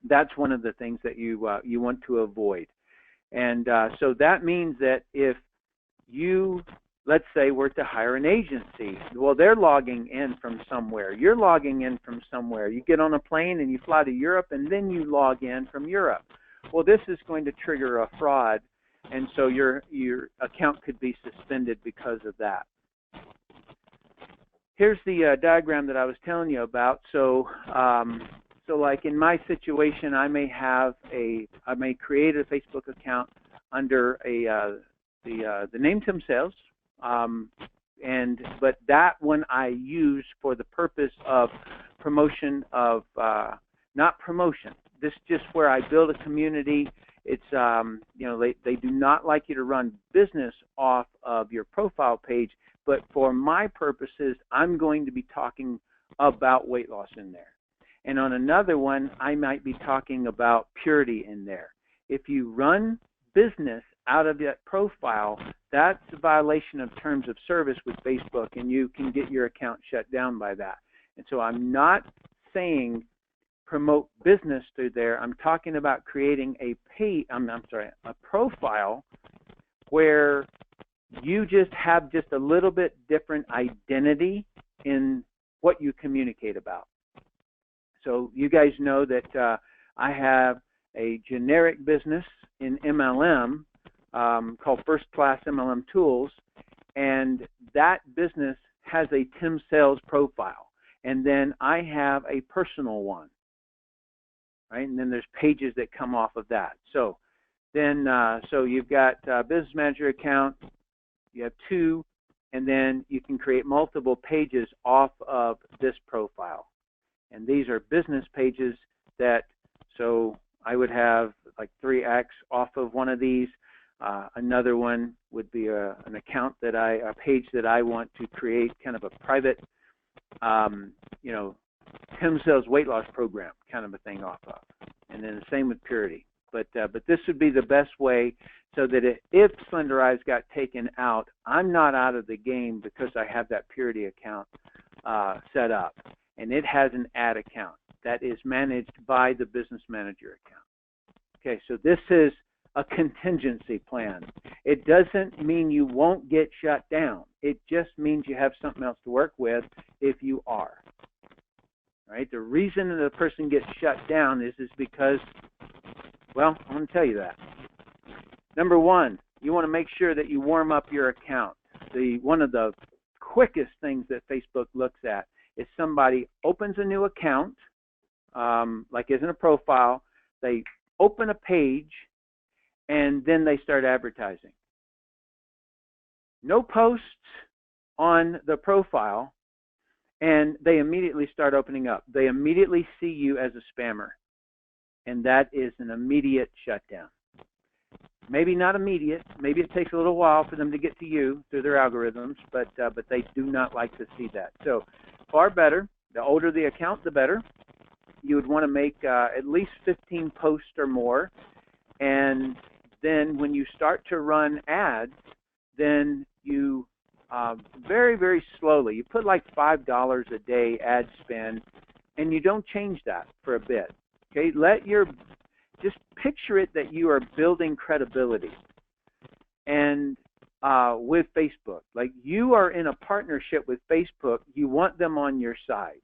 that's one of the things that you want to avoid. And so that means that if you, let's say we're to hire an agency. Well, they're logging in from somewhere. You're logging in from somewhere. You get on a plane and you fly to Europe, and then you log in from Europe. Well, this is going to trigger a fraud, and so your account could be suspended because of that. Here's the diagram that I was telling you about. So like in my situation, I may create a Facebook account under the name Tim Sales, but that one I use for the purpose of promotion of not promotion. This is just where I build a community. It's they do not like you to run business off of your profile page, but for my purposes, I'm going to be talking about weight loss in there. And on another one, I might be talking about purity in there. If you run business out of that profile, that's a violation of terms of service with Facebook, and you can get your account shut down by that. And so I'm not saying promote business through there. I'm talking about creating a profile where you just have just a little bit different identity in what you communicate about. So you guys know that I have a generic business in MLM called First Class MLM Tools, and that business has a Tim Sales profile. And then I have a personal one, right? And then there's pages that come off of that. So then, so you've got a business manager account, you have two, and then you can create multiple pages off of this profile. And these are business pages that, so I would have like 3x off of one of these. Another one would be a page that I want to create kind of a private, Tim Sales weight loss program kind of a thing off of. And then the same with purity. But this would be the best way so that if Slender Eyes got taken out, I'm not out of the game because I have that purity account set up. And it has an ad account that is managed by the business manager account. Okay, so this is a contingency plan. It doesn't mean you won't get shut down. It just means you have something else to work with if you are. Right? The reason that a person gets shut down is because, well, I'm going to tell you that. Number one, you want to make sure that you warm up your account. One of the quickest things that Facebook looks at is somebody opens a new account, like isn't a profile, they open a page, and then they start advertising. No posts on the profile, and they immediately start opening up. They immediately see you as a spammer, and that is an immediate shutdown. Maybe not immediate. Maybe it takes a little while for them to get to you through their algorithms, but they do not like to see that. So far better. The older the account, the better. You would want to make at least 15 posts or more. And then when you start to run ads, then you very, very slowly, you put like $5 a day ad spend, and you don't change that for a bit. Okay, just picture it that you are building credibility. And with Facebook, like you are in a partnership with Facebook, you want them on your side.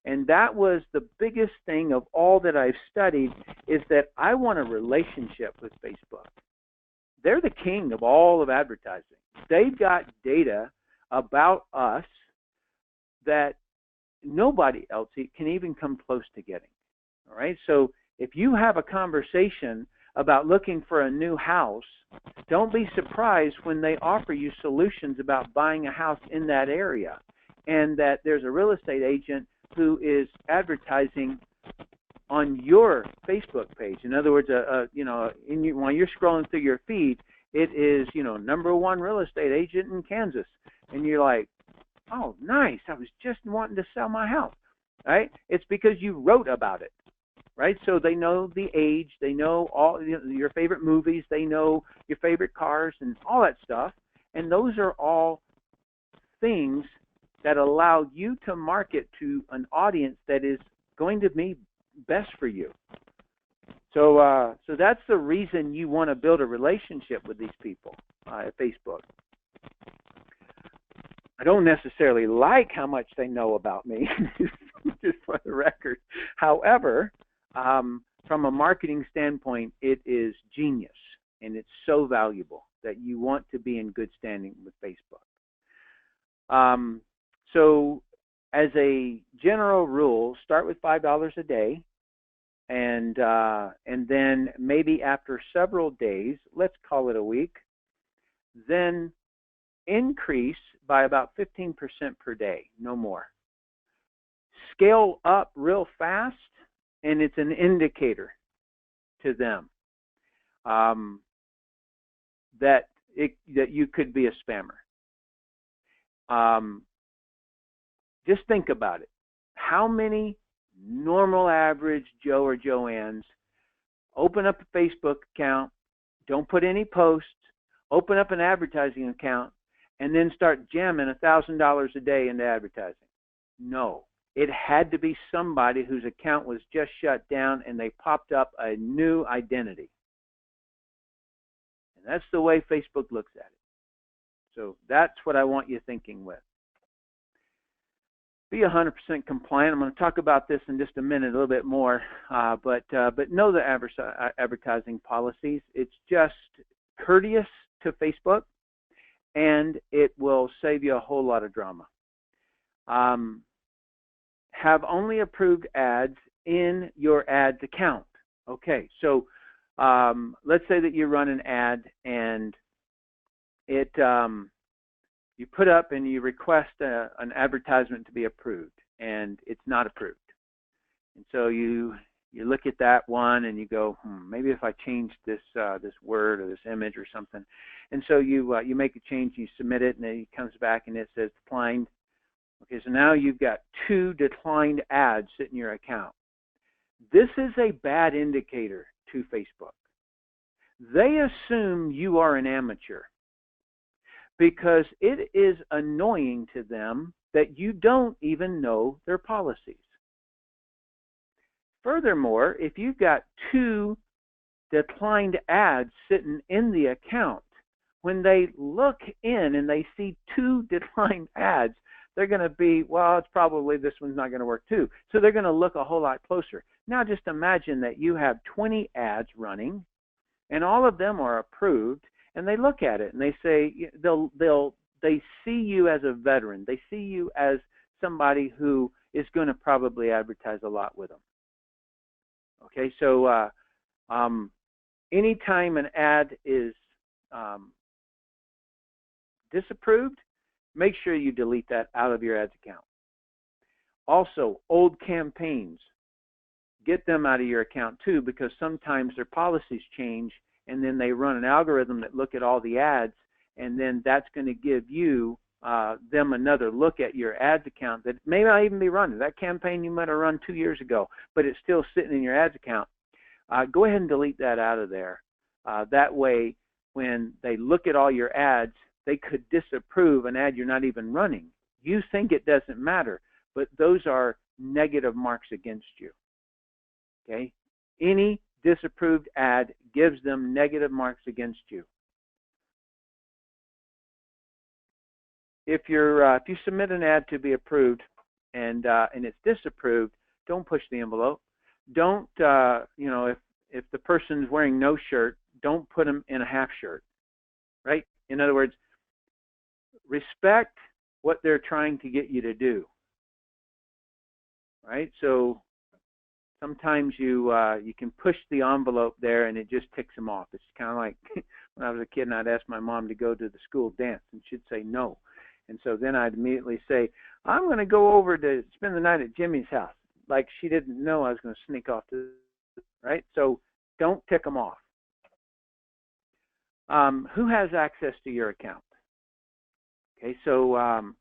And that was the biggest thing of all that I've studied, is that I want a relationship with Facebook. They're the king of all of advertising. They've got data about us that nobody else can even come close to getting. All right, so if you have a conversation about looking for a new house, don't be surprised when they offer you solutions about buying a house in that area, and that there's a real estate agent who is advertising on your Facebook page. In other words, while you're scrolling through your feed, it is, #1 real estate agent in Kansas, and you're like, oh, nice, I was just wanting to sell my house, right? It's because you wrote about it. Right, so they know the age, they know all your favorite movies, they know your favorite cars and all that stuff, and those are all things that allow you to market to an audience that is going to be best for you. So that's the reason you want to build a relationship with these people at Facebook. I don't necessarily like how much they know about me, just for the record. However, from a marketing standpoint, it is genius, and it's so valuable that you want to be in good standing with Facebook. So as a general rule, start with $5 a day, and then maybe after several days, let's call it a week, then increase by about 15% per day, no more. Scale up real fast, and it's an indicator to them that you could be a spammer. Just think about it. How many normal average Joe or Joannes open up a Facebook account, don't put any posts, open up an advertising account, and then start jamming $1,000 a day into advertising? No. It had to be somebody whose account was just shut down and they popped up a new identity. And that's the way Facebook looks at it. So that's what I want you thinking with. Be 100% compliant. I'm going to talk about this in just a minute, a little bit more, but know the advertising policies. It's just courteous to Facebook, and it will save you a whole lot of drama. Have only approved ads in your ads account. Okay, so let's say that you run an ad and it you put up and you request an advertisement to be approved, and it's not approved. And so you look at that one and you go, maybe if I change this this word or this image or something. And so you make a change, you submit it, and then it comes back and it says declined. Okay, so now you've got 2 declined ads sitting in your account. This is a bad indicator to Facebook. They assume you are an amateur because it is annoying to them that you don't even know their policies. Furthermore, if you've got 2 declined ads sitting in the account, when they look in and they see 2 declined ads, they're going to be, well, it's probably this one's not going to work too. So they're going to look a whole lot closer. Now just imagine that you have 20 ads running and all of them are approved, and they look at it and they say, they see you as a veteran. They see you as somebody who is going to probably advertise a lot with them. Okay, so anytime an ad is disapproved, make sure you delete that out of your ads account. Also, old campaigns, get them out of your account too, because sometimes their policies change and then they run an algorithm that look at all the ads, and then that's going to give you them another look at your ads account that may not even be running. That campaign you might have run 2 years ago, but it's still sitting in your ads account. Go ahead and delete that out of there. That way, when they look at all your ads, they could disapprove an ad you're not even running. You think it doesn't matter, but those are negative marks against you. Okay? Any disapproved ad gives them negative marks against you. If you submit an ad to be approved and it's disapproved, don't push the envelope. Don't if the person's wearing no shirt, don't put them in a half shirt. Right? In other words, respect what they're trying to get you to do. Right? So sometimes you can push the envelope there and it just ticks them off. It's kind of like when I was a kid and I'd ask my mom to go to the school dance and she'd say no. And so then I'd immediately say, I'm going to go over to spend the night at Jimmy's house. Like she didn't know I was going to sneak off to, right? So don't tick them off. Who has access to your account? Okay, so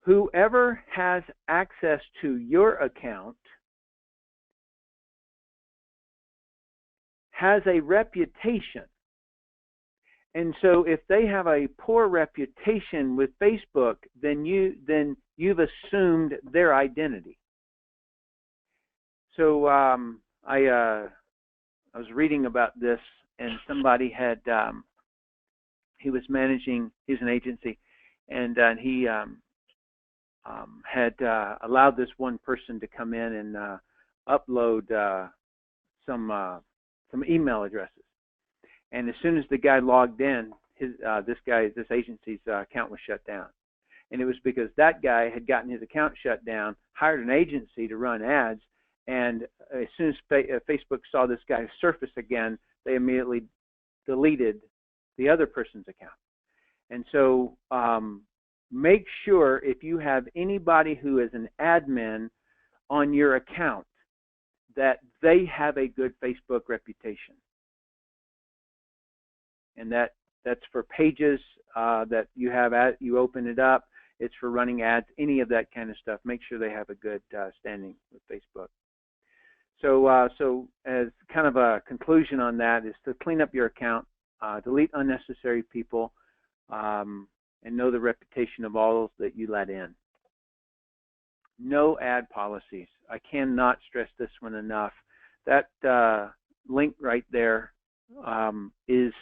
whoever has access to your account has a reputation. And so if they have a poor reputation with Facebook, then you've assumed their identity. So I was reading about this, and somebody had he's an agency, and he had allowed this one person to come in and upload some email addresses. And as soon as the guy logged in, this agency's account was shut down. And it was because that guy had gotten his account shut down, hired an agency to run ads, and as soon as Facebook saw this guy surface again, they immediately deleted the other person's account. And so make sure if you have anybody who is an admin on your account that they have a good Facebook reputation. And that's for pages that you have, you open it up. It's for running ads, any of that kind of stuff. Make sure they have a good standing with Facebook. So, so as kind of a conclusion on that is to clean up your account, delete unnecessary people, and know the reputation of all those that you let in. No ad policies. I cannot stress this one enough. That link right there is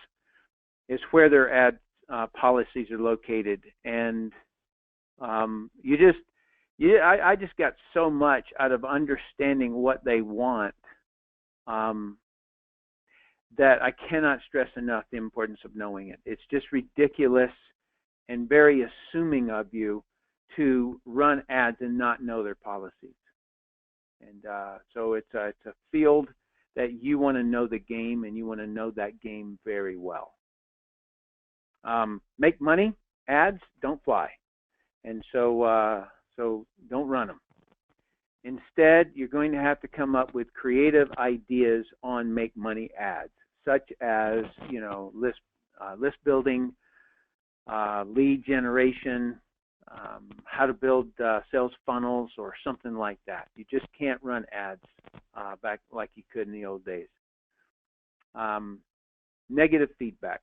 where their ad policies are located, and I just got so much out of understanding what they want that I cannot stress enough the importance of knowing it. It's just ridiculous and very assuming of you to run ads and not know their policies. And so it's a field that you want to know the game, and you want to know that game very well. Make money, ads don't fly. And so so don't run them. Instead, you're going to have to come up with creative ideas on make money ads, such as, you know, list building, lead generation, how to build sales funnels or something like that. You just can't run ads back like you could in the old days. Negative feedback.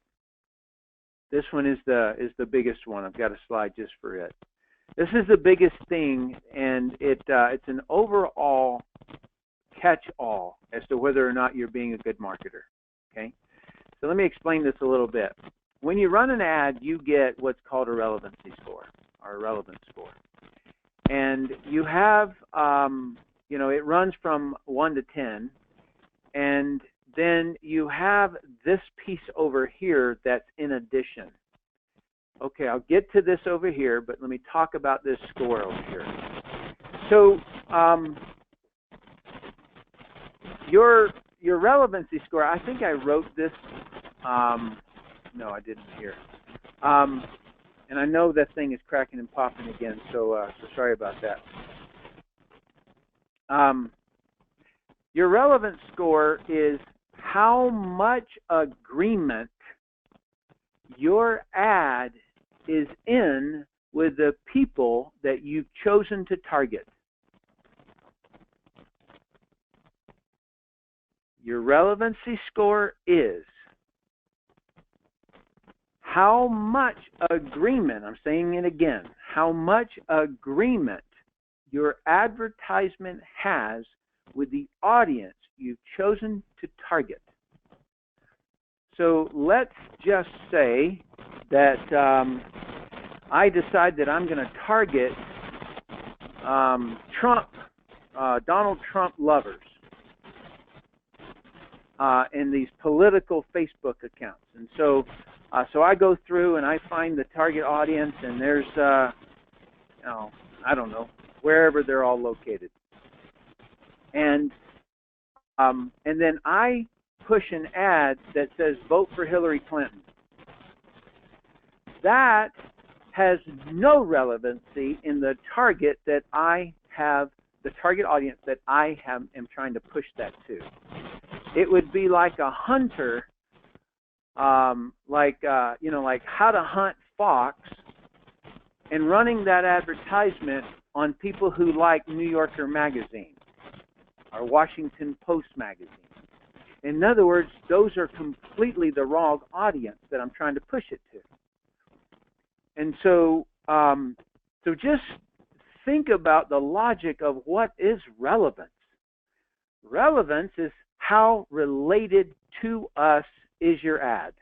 This one is the biggest one. I've got a slide just for it. This is the biggest thing, and it's an overall catch-all as to whether or not you're being a good marketer. Okay, so let me explain this a little bit. When you run an ad, you get what's called a relevancy score, or a relevance score, and you have you know, it runs from 1 to 10, and then you have this piece over here that's in addition. Okay, I'll get to this over here, but let me talk about this score over here. So your relevancy score, I think I wrote this, no, I didn't here. And I know that thing is cracking and popping again, so sorry about that. Your relevance score is how much agreement your ad is in with the people that you've chosen to target. Your relevancy score is how much agreement, I'm saying it again, how much agreement your advertisement has with the audience you've chosen to target. So let's just say that I decide that I'm going to target Donald Trump lovers in these political Facebook accounts. And so so I go through and I find the target audience, and there's, you know, I don't know, wherever they're all located. And then I push an ad that says vote for Hillary Clinton. That has no relevancy in the target that I have, the target audience that I am trying to push that to. It would be like a hunter, you know, like how to hunt fox, and running that advertisement on people who like New Yorker magazine or Washington Post magazine. In other words, those are completely the wrong audience that I'm trying to push it to. And so, so just think about the logic of what is relevance. Relevance is how related to us is your ad.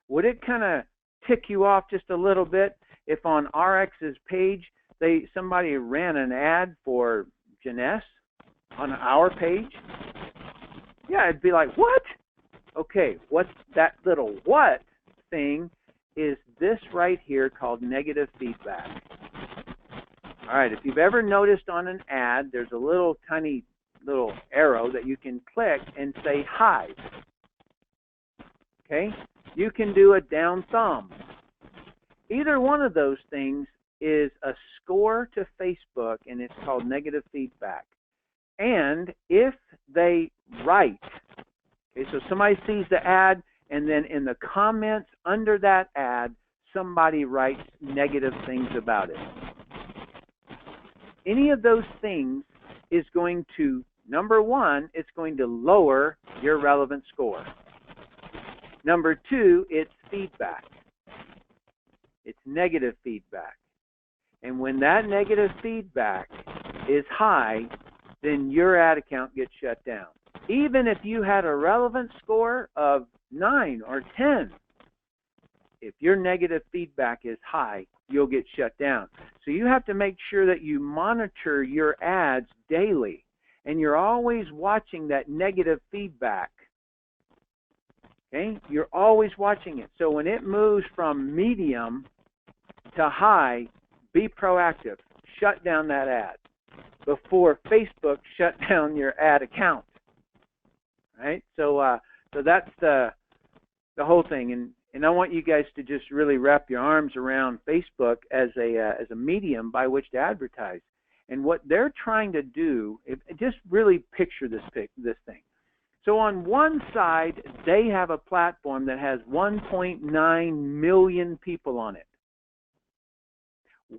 Would it kind of tick you off just a little bit if on RX's page somebody ran an ad for Jeunesse on our page? Yeah, it'd be like, what? Okay, what's that little what thing is this right here called negative feedback. All right, if you've ever noticed on an ad, there's a little tiny little arrow that you can click and say hide. Okay? You can do a down thumb. Either one of those things is a score to Facebook, and it's called negative feedback. And if they write, okay, so somebody sees the ad, and then in the comments under that ad, somebody writes negative things about it. Any of those things is going to, number one, it's going to lower your relevant score. Number two, it's feedback. It's negative feedback. And when that negative feedback is high, then your ad account gets shut down. Even if you had a relevant score of 9 or 10, if your negative feedback is high, you'll get shut down. So you have to make sure that you monitor your ads daily, and you're always watching that negative feedback. Okay? You're always watching it. So when it moves from medium to high, be proactive. Shut down that ad before Facebook shut down your ad account. Right? So that's the whole thing. And I want you guys to just really wrap your arms around Facebook as a medium by which to advertise. And what they're trying to do, just really picture this thing. So on one side, they have a platform that has 1.9 million people on it.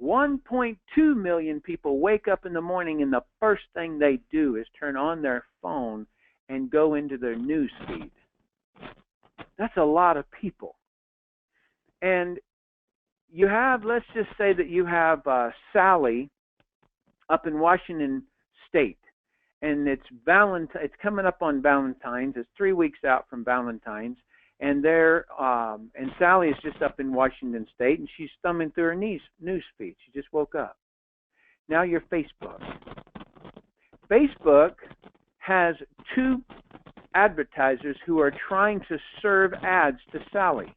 1.2 million people wake up in the morning, and the first thing they do is turn on their phone and go into their news feed. That's a lot of people. And you have, let's just say that you have Sally up in Washington State, and it's coming up on Valentine's. It's 3 weeks out from Valentine's, and and Sally is just up in Washington State, and she's thumbing through her news feed. She just woke up. Now you're Facebook. Facebook has 2 advertisers who are trying to serve ads to Sally.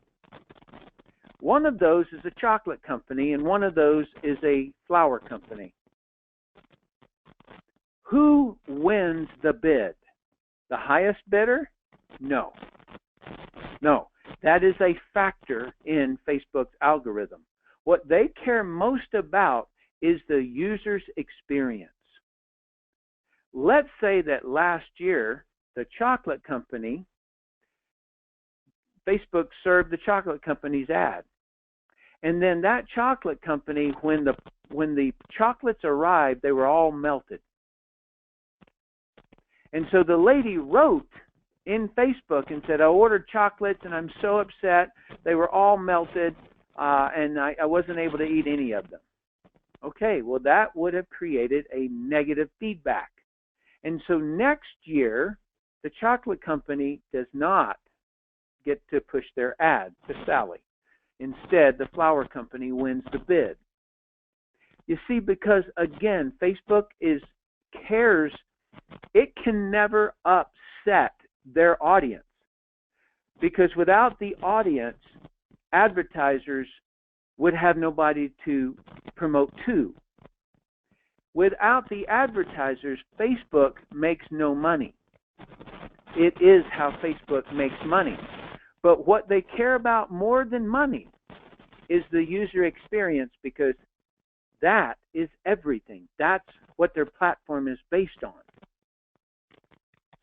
One of those is a chocolate company, and one of those is a flower company. Who wins the bid? The highest bidder? No. No. That is a factor in Facebook's algorithm. What they care most about is the user's experience. Let's say that last year, the chocolate company, Facebook served the chocolate company's ad. And then that chocolate company, when the chocolates arrived, they were all melted. And so the lady wrote in Facebook and said, I ordered chocolates and I'm so upset. They were all melted and I wasn't able to eat any of them. Okay, well that would have created a negative feedback. And so next year, the chocolate company does not get to push their ad to Sally. Instead, the flower company wins the bid. You see, because again, Facebook cares. It can never upset their audience, because without the audience, advertisers would have nobody to promote to. Without the advertisers, Facebook makes no money. It is how Facebook makes money. But what they care about more than money is the user experience, because that is everything. That's what their platform is based on.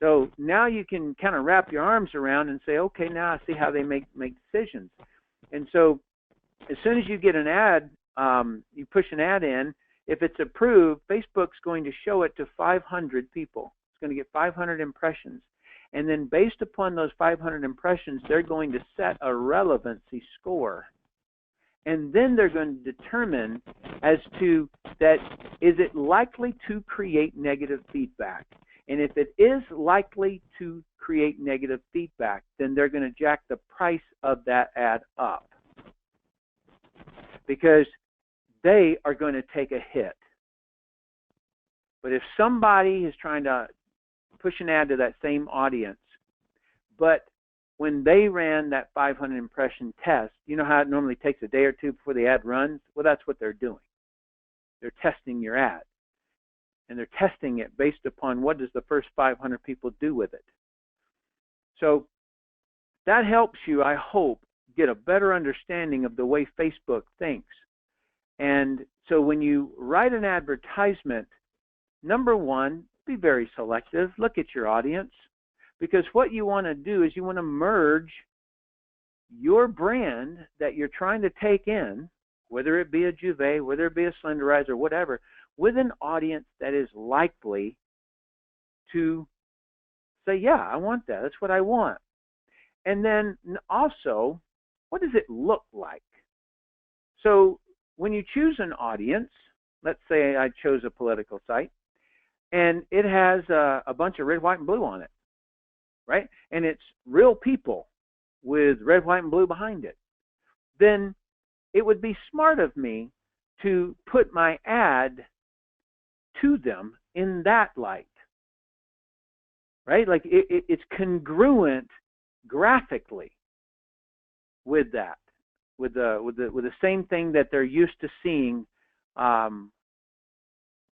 So now you can kind of wrap your arms around and say, okay, now I see how they make decisions. And so as soon as you get an ad, you push an ad in, if it's approved, Facebook's going to show it to 500 people. It's going to get 500 impressions. And then based upon those 500 impressions, they're going to set a relevancy score. And then they're going to determine as to that, is it likely to create negative feedback? And if it is likely to create negative feedback, then they're going to jack the price of that ad up. because they are going to take a hit. But if somebody is trying to push an ad to that same audience, but when they ran that 500 impression test, you know how it normally takes a day or two before the ad runs? Well, that's what they're doing. They're testing your ad. And they're testing it based upon what does the first 500 people do with it. So that helps you, I hope, get a better understanding of the way Facebook thinks. And so when you write an advertisement, number one, be very selective. Look at your audience. Because what you want to do is you want to merge your brand that you're trying to take in, whether it be a Juvet, whether it be a Slenderizer, whatever, with an audience that is likely to say, yeah, I want that. That's what I want. And then also, what does it look like? So when you choose an audience, let's say I chose a political site, and it has a bunch of red, white, and blue on it, right? And it's real people with red, white, and blue behind it. Then it would be smart of me to put my ad to them in that light, right? Like it's congruent graphically with that, with the same thing that they're used to seeing from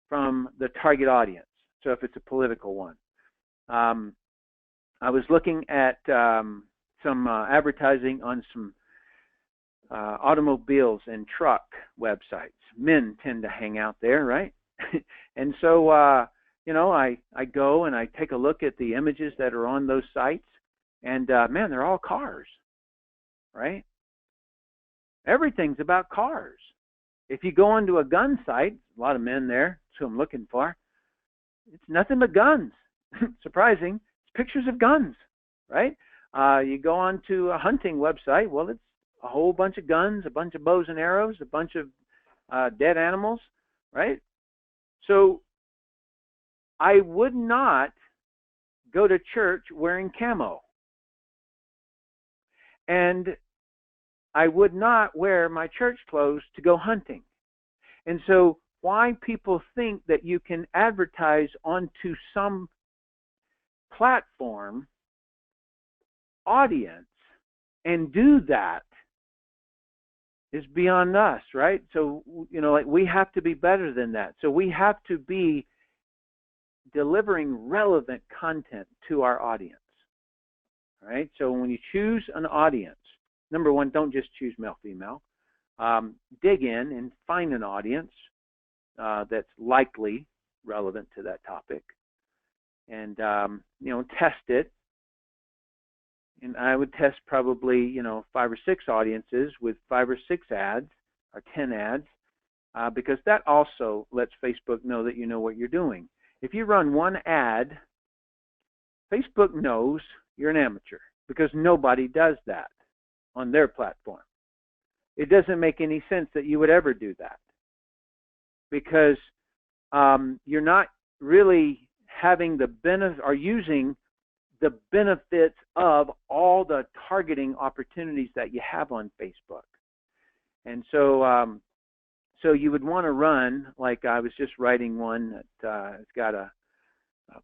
the target audience. So if it's a political one, I was looking at some advertising on some automobiles and truck websites. Men tend to hang out there, right? And so, you know, I go and I take a look at the images that are on those sites, and man, they're all cars, right? Everything's about cars. If you go onto a gun site, a lot of men there, that's who I'm looking for, it's nothing but guns. Surprising, it's pictures of guns, right? You go onto a hunting website, well, it's a whole bunch of guns, a bunch of bows and arrows, a bunch of dead animals, right? So I would not go to church wearing camo. And I would not wear my church clothes to go hunting. And so why people think that you can advertise onto some platform audience and do that is beyond us, right? So, you know, like we have to be better than that. So we have to be delivering relevant content to our audience, right? So when you choose an audience, number one, don't just choose male, female. Dig in and find an audience that's likely relevant to that topic, and you know, test it. And I would test probably, you know, 5 or 6 audiences with 5 or 6 ads or 10 ads, because that also lets Facebook know that you know what you're doing. If you run one ad, Facebook knows you're an amateur because nobody does that on their platform. It doesn't make any sense that you would ever do that because you're not really having the benefit or using the benefits of all the targeting opportunities that you have on Facebook. And so so you would want to run, like I was just writing one that has got a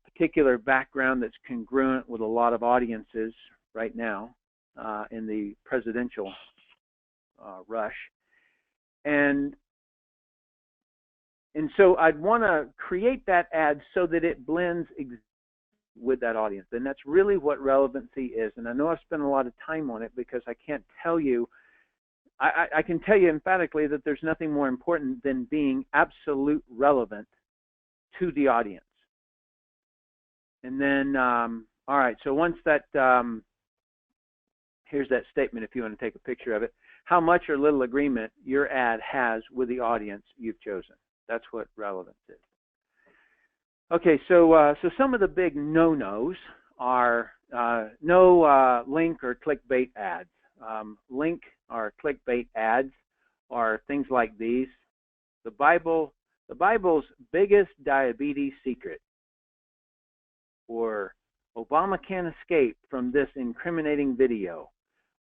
particular background that's congruent with a lot of audiences right now in the presidential rush. And so I'd want to create that ad so that it blends with that audience. And that's really what relevancy is. And I know I've spent a lot of time on it because I can't tell you, I can tell you emphatically that there's nothing more important than being absolute relevant to the audience. And then, all right, so once that, here's that statement if you want to take a picture of it. How much or little agreement your ad has with the audience you've chosen. That's what relevance is. Okay, so some of the big no-nos are no link or clickbait ads. Link or clickbait ads are things like these. The Bible's biggest diabetes secret, or Obama can't escape from this incriminating video.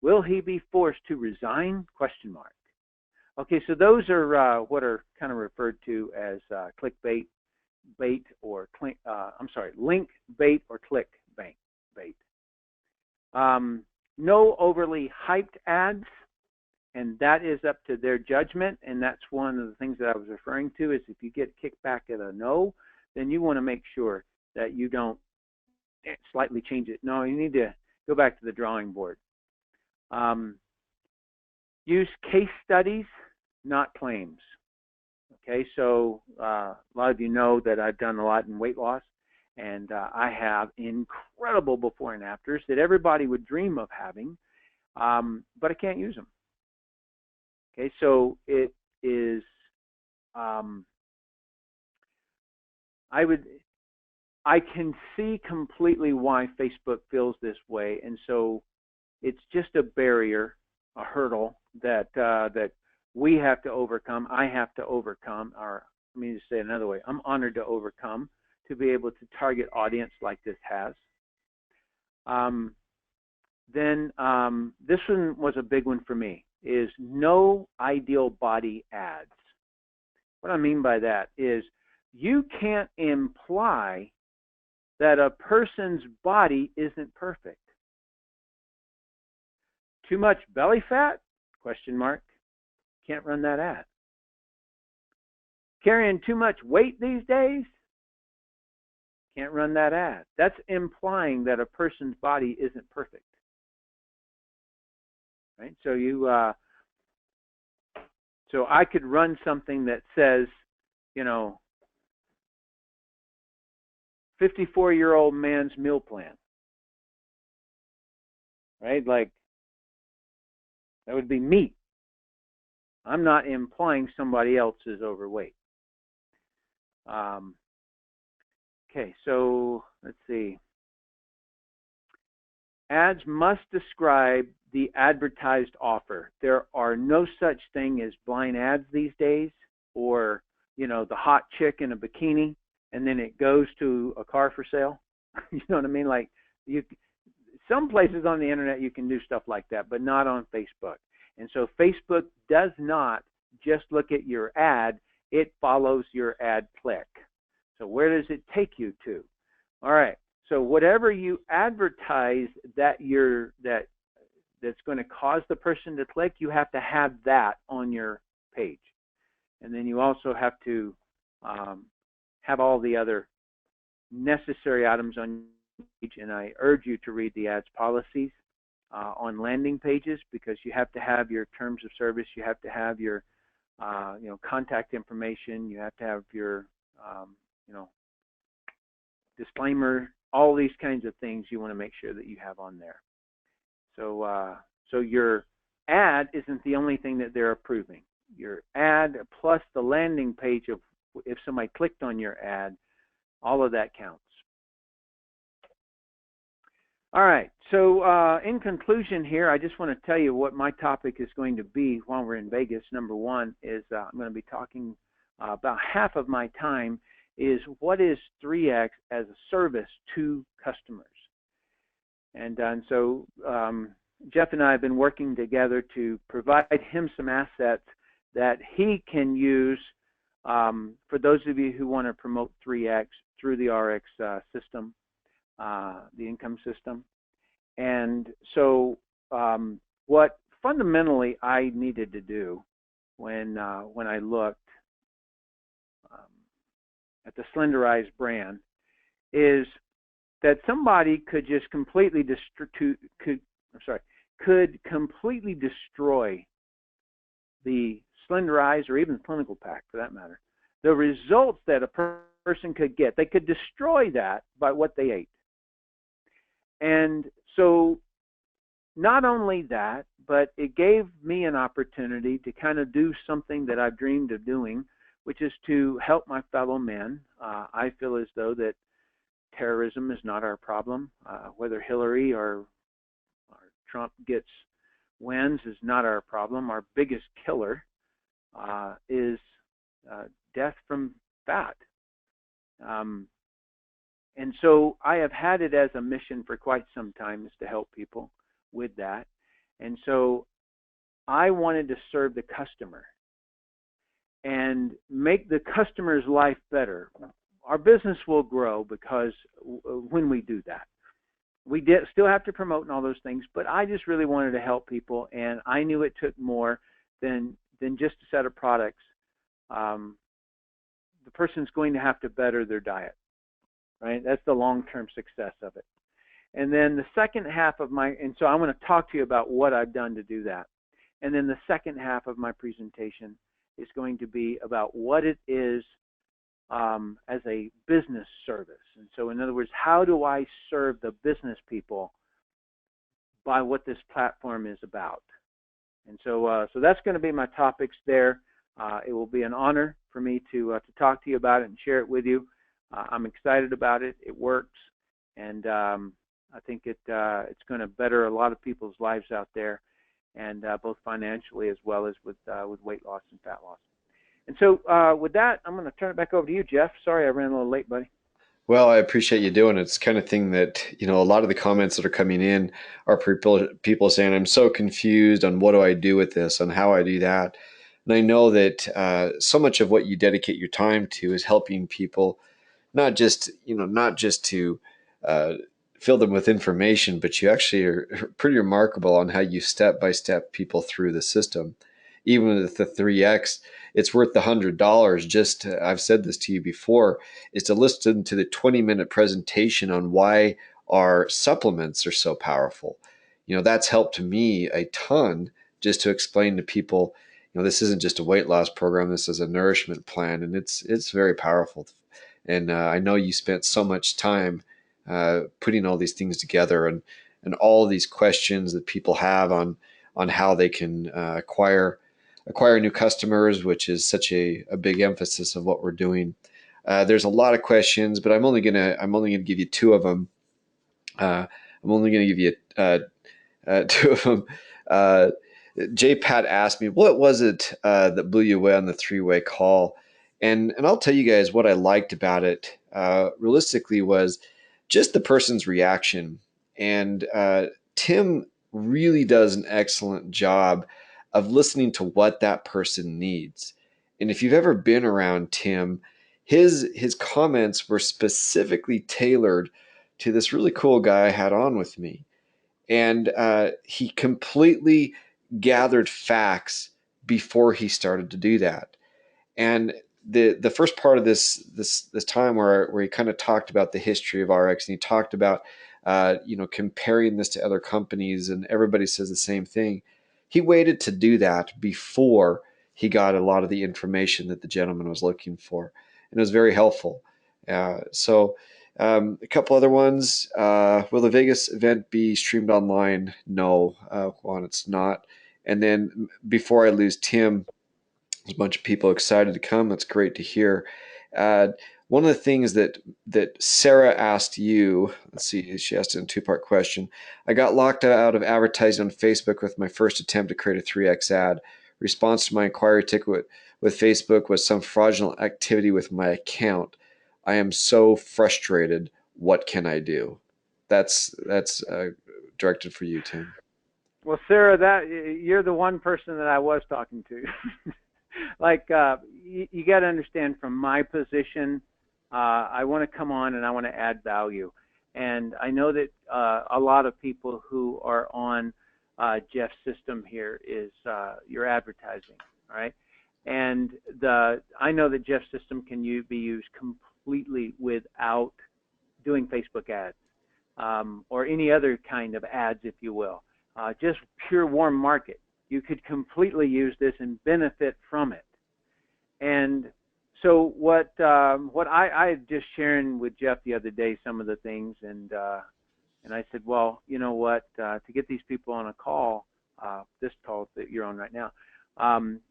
Will he be forced to resign? ? Okay, so those are what are kind of referred to as clickbait, link bait or click bait. No overly hyped ads, and that is up to their judgment. And that's one of the things that I was referring to is if you get kickback at a no, then you want to make sure that you don't slightly change it. No, you need to go back to the drawing board. Use case studies, not claims. Okay, so a lot of you know that I've done a lot in weight loss, and I have incredible before and afters that everybody would dream of having, but I can't use them. Okay, so it is, I can see completely why Facebook feels this way, and so it's just a barrier, a hurdle that we have to overcome. I have to overcome, or let me just say it another way. I'm honored to overcome to be able to target audience like this has. Then this one was a big one for me, is no ideal body ads. What I mean by that is you can't imply that a person's body isn't perfect. Too much belly fat? Question mark. Can't run that ad. Carrying too much weight these days? Can't run that ad. That's implying that a person's body isn't perfect. Right? So so I could run something that says, 54-year-old man's meal plan. Right? Like, that would be meat. I'm not implying somebody else is overweight. Okay, so let's see. Ads must describe the advertised offer. There are no such thing as blind ads these days, or the hot chick in a bikini, and then it goes to a car for sale. You know what I mean? Like, some places on the internet you can do stuff like that, but not on Facebook. And so Facebook does not just look at your ad, it follows your ad click. So where does it take you to? All right. So whatever you advertise that's going to cause the person to click, you have to have that on your page. And then you also have to have all the other necessary items on your page. And I urge you to read the ads policies on landing pages, because you have to have your terms of service, you have to have your contact information, you have to have your disclaimer, all these kinds of things you want to make sure that you have on there. So so your ad isn't the only thing that they're approving. Your ad plus the landing page of if somebody clicked on your ad, all of that counts. All right, so in conclusion here, I just want to tell you what my topic is going to be while we're in Vegas. Number one is I'm going to be talking about half of my time is what is 3X as a service to customers. And so Jeff and I have been working together to provide him some assets that he can use for those of you who want to promote 3X through the RX system. The income system. And so what fundamentally I needed to do when I looked at the Slenderize brand is that somebody could just completely could completely destroy the Slenderize, or even Clinical Pack for that matter. The results that a person could get, they could destroy that by what they ate. And so not only that, but it gave me an opportunity to kind of do something that I've dreamed of doing, which is to help my fellow men. I feel as though that terrorism is not our problem. Whether Hillary or Trump wins is not our problem. Our biggest killer is death from fat. And so I have had it as a mission for quite some time, is to help people with that. And so I wanted to serve the customer. and make the customer's life better, our business will grow because when we do that, we still have to promote and all those things, but I just really wanted to help people, and I knew it took more than just a set of products. The person's going to have to better their diet, right? That's the long-term success of it. And then the second half of and so I want to talk to you about what I've done to do that. And then the second half of my presentation is going to be about what it is as a business service. And so, in other words, how do I serve the business people by what this platform is about? And so, so that's going to be my topics there. It will be an honor for me to talk to you about it and share it with you. I'm excited about it. It works, and I think it's going to better a lot of people's lives out there, and both financially as well as with weight loss and fat loss. And so with that, I'm going to turn it back over to you, Jeff. Sorry I ran a little late, buddy. Well, I appreciate you doing it. It's the kind of thing that, a lot of the comments that are coming in are people saying, I'm so confused on what do I do with this, on how I do that. And I know that so much of what you dedicate your time to is helping people, not just to uh, fill them with information, but you actually are pretty remarkable on how you step by step people through the system. Even with the 3X, it's worth the $100. Just I've said this to you before, is to listen to the 20-minute presentation on why our supplements are so powerful. That's helped me a ton, just to explain to people, this isn't just a weight loss program. This is a nourishment plan, and it's very powerful. And I know you spent so much time putting all these things together, and all these questions that people have on how they can acquire new customers, which is such a big emphasis of what we're doing. There's a lot of questions, but I'm only gonna give you two of them. I'm only gonna give you two of them. Uh, J Pat asked me, what was it that blew you away on the three-way call? And I'll tell you guys what I liked about it. Realistically, was just the person's reaction. And Tim really does an excellent job of listening to what that person needs. And if you've ever been around Tim, his comments were specifically tailored to this really cool guy I had on with me, and he completely gathered facts before he started to do that. And the first part of this time where he kind of talked about the history of RX, and he talked about comparing this to other companies, and everybody says the same thing. He waited to do that before he got a lot of the information that the gentleman was looking for, and it was very helpful. A couple other ones. Will the Vegas event be streamed online? No, one, it's not. And then before I lose Tim, there's a bunch of people excited to come. That's great to hear. Uh, One of the things that Sarah asked you, let's see, she asked a two-part question. I got locked out of advertising on Facebook with my first attempt to create a 3X ad. Response to my inquiry ticket with Facebook was some fraudulent activity with my account. I am so frustrated. What can I do? That's directed for you, Tim. Well, Sarah, that you're the one person that I was talking to. Like you got to understand, from my position, I want to come on and I want to add value. And I know that a lot of people who are on Jeff's system here is your advertising, all right? And I know that Jeff's system can be used completely without doing Facebook ads or any other kind of ads, if you will. Just pure warm market. You could completely use this and benefit from it. And so what I just sharing with Jeff the other day some of the things, and I said, well, you know what, to get these people on a call, this call that you're on right now,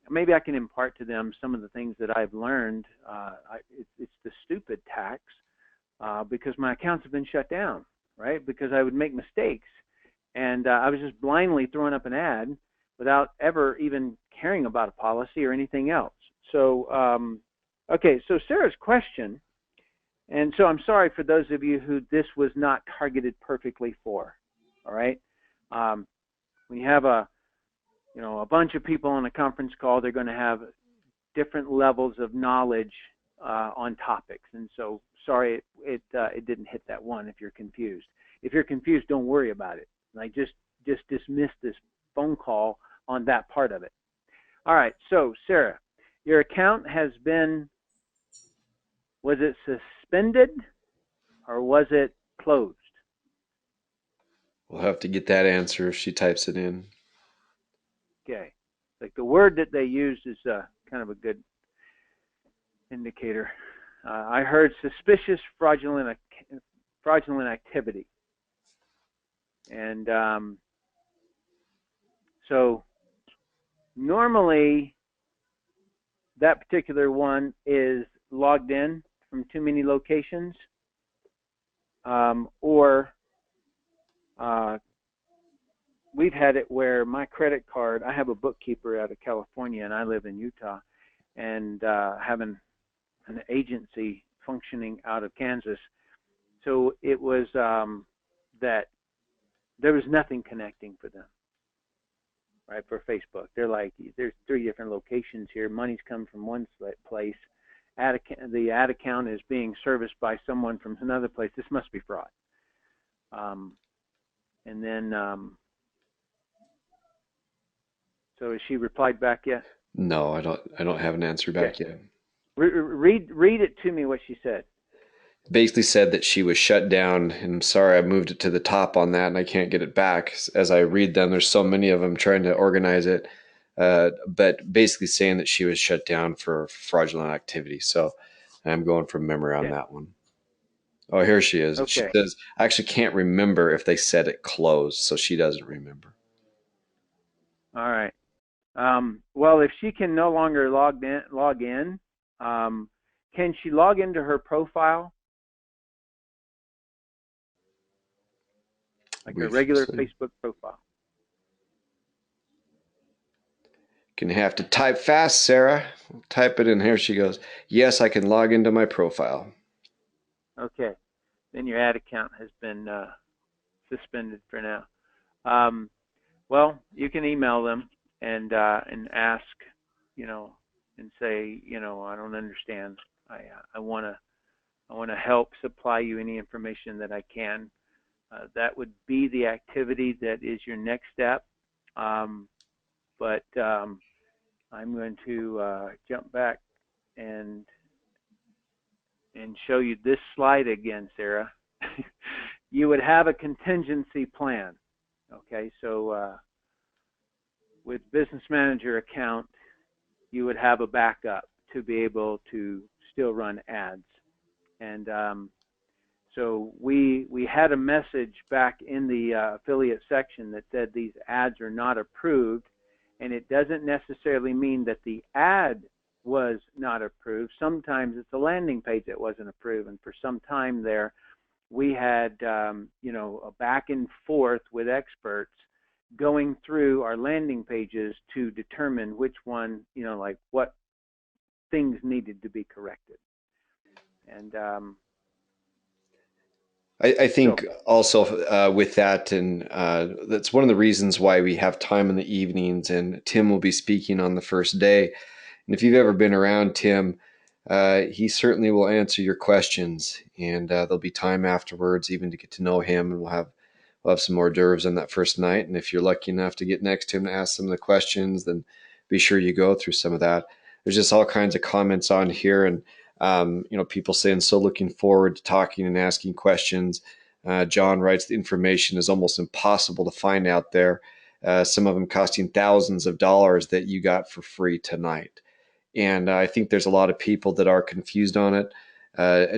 maybe I can impart to them some of the things that I've learned. It's the stupid tax because my accounts have been shut down, right? Because I would make mistakes, and I was just blindly throwing up an ad without ever even caring about a policy or anything else. So, okay, so Sarah's question, and so I'm sorry for those of you who this was not targeted perfectly for, all right? When you have a bunch of people on a conference call, they're going to have different levels of knowledge on topics. And so, sorry, it didn't hit that one. If you're confused, don't worry about it. Like just dismiss this phone call on that part of it. All right. So, Sarah, your account has been, was it suspended or was it closed? We'll have to get that answer if she types it in. Okay. Like the word that they used is kind of a good indicator. I heard suspicious fraudulent activity, and so normally that particular one is logged in from too many locations, or we've had it where my credit card, I have a bookkeeper out of California and I live in Utah, and having an agency functioning out of Kansas. So it was that there was nothing connecting for them, right, for Facebook. They're like, there's 3 different locations here. Money's come from one place. The ad account is being serviced by someone from another place. This must be fraud. And then, so has she replied back yet? No, I don't have an answer back Okay. yet. Read it to me what she said. Basically said that she was shut down, and I'm sorry I moved it to the top on that and I can't get it back. As I read them, there's so many of them trying to organize it, but basically saying that she was shut down for fraudulent activity. So I'm going from memory on Okay. that one. Oh, here she is. She Okay. says, I actually can't remember if they said it closed, so she doesn't remember. All right. Well, if she can no longer log in, can she log into her profile, like her regular Briefly. Facebook profile? Gonna have to type fast, Sarah. Type it in. Here she goes. Yes, I can log into my profile. Okay. Then your ad account has been suspended for now. Well, you can email them and ask, and say, I don't understand. I want to help supply you any information that I can. That would be the activity that is your next step. But I'm going to jump back and show you this slide again, Sarah. You would have a contingency plan. Okay, so with Business Manager account, you would have a backup to be able to still run ads. And so we had a message back in the affiliate section that said these ads are not approved, and it doesn't necessarily mean that the ad was not approved. Sometimes it's a landing page that wasn't approved, and for some time there, we had a back and forth with experts going through our landing pages to determine which one, like what things needed to be corrected. And I think also with that, and that's one of the reasons why we have time in the evenings, and Tim will be speaking on the first day. And if you've ever been around Tim, he certainly will answer your questions, and there'll be time afterwards even to get to know him, and we'll have some hors d'oeuvres on that first night. And if you're lucky enough to get next to him to ask some of the questions, then be sure you go through some of that. There's just all kinds of comments on here, and people saying, so looking forward to talking and asking questions. John writes, the information is almost impossible to find out there. Some of them costing thousands of dollars that you got for free tonight. And I think there's a lot of people that are confused on it.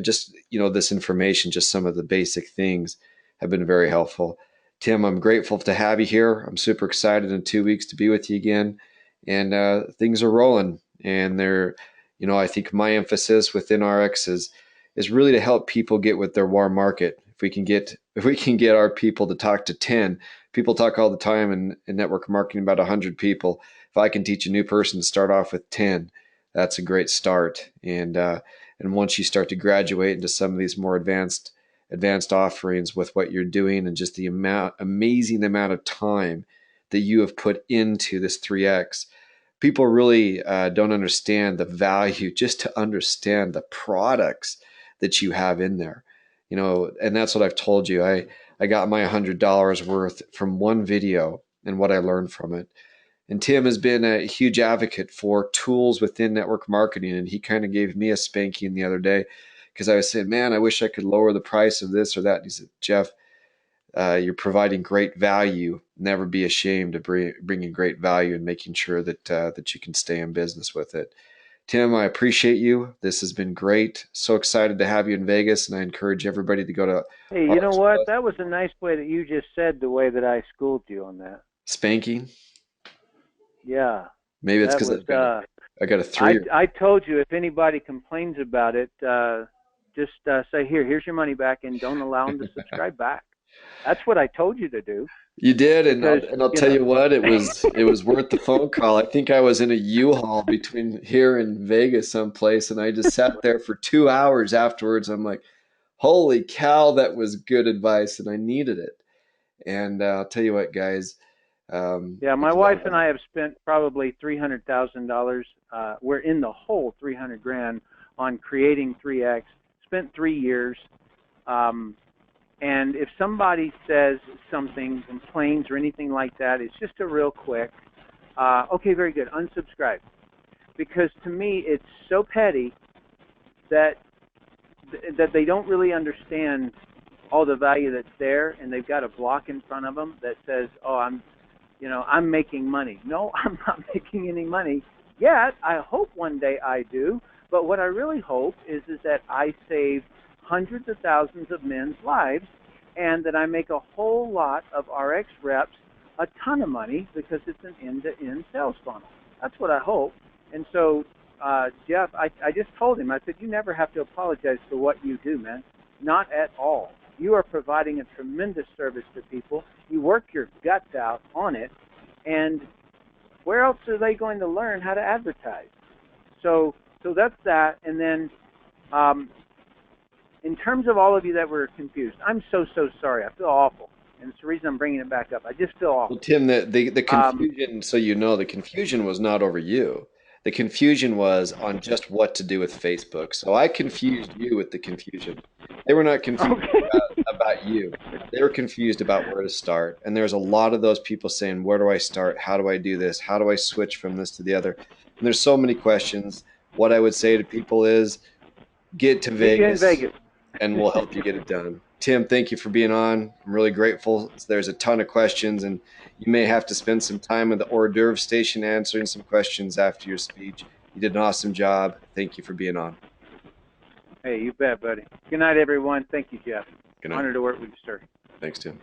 Just, this information, just some of the basic things have been very helpful. Tim, I'm grateful to have you here. I'm super excited in 2 weeks to be with you again. And things are rolling. And I think my emphasis within RX is really to help people get with their warm market. If we can get our people to talk to 10, people talk all the time in network marketing about 100 people. If I can teach a new person to start off with 10, that's a great start. And once you start to graduate into some of these more advanced offerings with what you're doing, and just the amazing amount of time that you have put into this 3X, people really don't understand the value just to understand the products that you have in there. And that's what I've told you. I got my $100 worth from one video and what I learned from it. And Tim has been a huge advocate for tools within network marketing. And he kind of gave me a spanking the other day because I was saying, man, I wish I could lower the price of this or that. And he said, Jeff, you're providing great value. Never be ashamed of bringing great value and making sure that you can stay in business with it. Tim, I appreciate you. This has been great. So excited to have you in Vegas, and I encourage everybody to go to Hey, you know RX what? Plus. That was a nice way that you just said the way that I schooled you on that. Spanking. Yeah, Maybe it's that because was. I got a I 3. I told you if anybody complains about it, just say here's your money back, and don't allow them to subscribe back. That's what I told you to do You did, and because I'll you tell know. you what, it was worth the phone call. I think I was in a U-Haul between here and Vegas someplace, and I just sat there for 2 hours afterwards. I'm like, holy cow, that was good advice, and I needed it. And I'll tell you what, guys, Yeah, my it's wife about and I have spent probably $300,000. We're in the whole 300 grand on creating 3X. Spent 3 years. Um, and if somebody says something, complains or anything like that, it's just a real quick, okay, very good, unsubscribe. Because to me, it's so petty that that they don't really understand all the value that's there, and they've got a block in front of them that says, "Oh, I'm making money." No, I'm not making any money yet. I hope one day I do. But what I really hope is that I save hundreds of thousands of men's lives, and that I make a whole lot of RX reps a ton of money because it's an end-to-end sales funnel. That's what I hope. And so, Jeff, I just told him, I said, you never have to apologize for what you do, man. Not at all. You are providing a tremendous service to people. You work your guts out on it, and where else are they going to learn how to advertise? So that's that. And then, in terms of all of you that were confused, I'm so sorry. I feel awful, and it's the reason I'm bringing it back up. I just feel Well, awful. Tim, the Um, confusion, so the confusion was not over you. The confusion was on just what to do with Facebook. So I confused you with the confusion. They were not confused okay. about you. They were confused about where to start. And there's a lot of those people saying, where do I start? How do I do this? How do I switch from this to the other? And there's so many questions. What I would say to people is get to Meet you in Vegas Vegas. and we'll help you get it done. Tim, thank you for being on. I'm really grateful. There's a ton of questions, and you may have to spend some time at the hors d'oeuvre station answering some questions after your speech. You did an awesome job. Thank you for being on. Hey, you bet, buddy. Good night, everyone. Thank you, Jeff. Good night. Honored to work with you, sir. Thanks, Tim.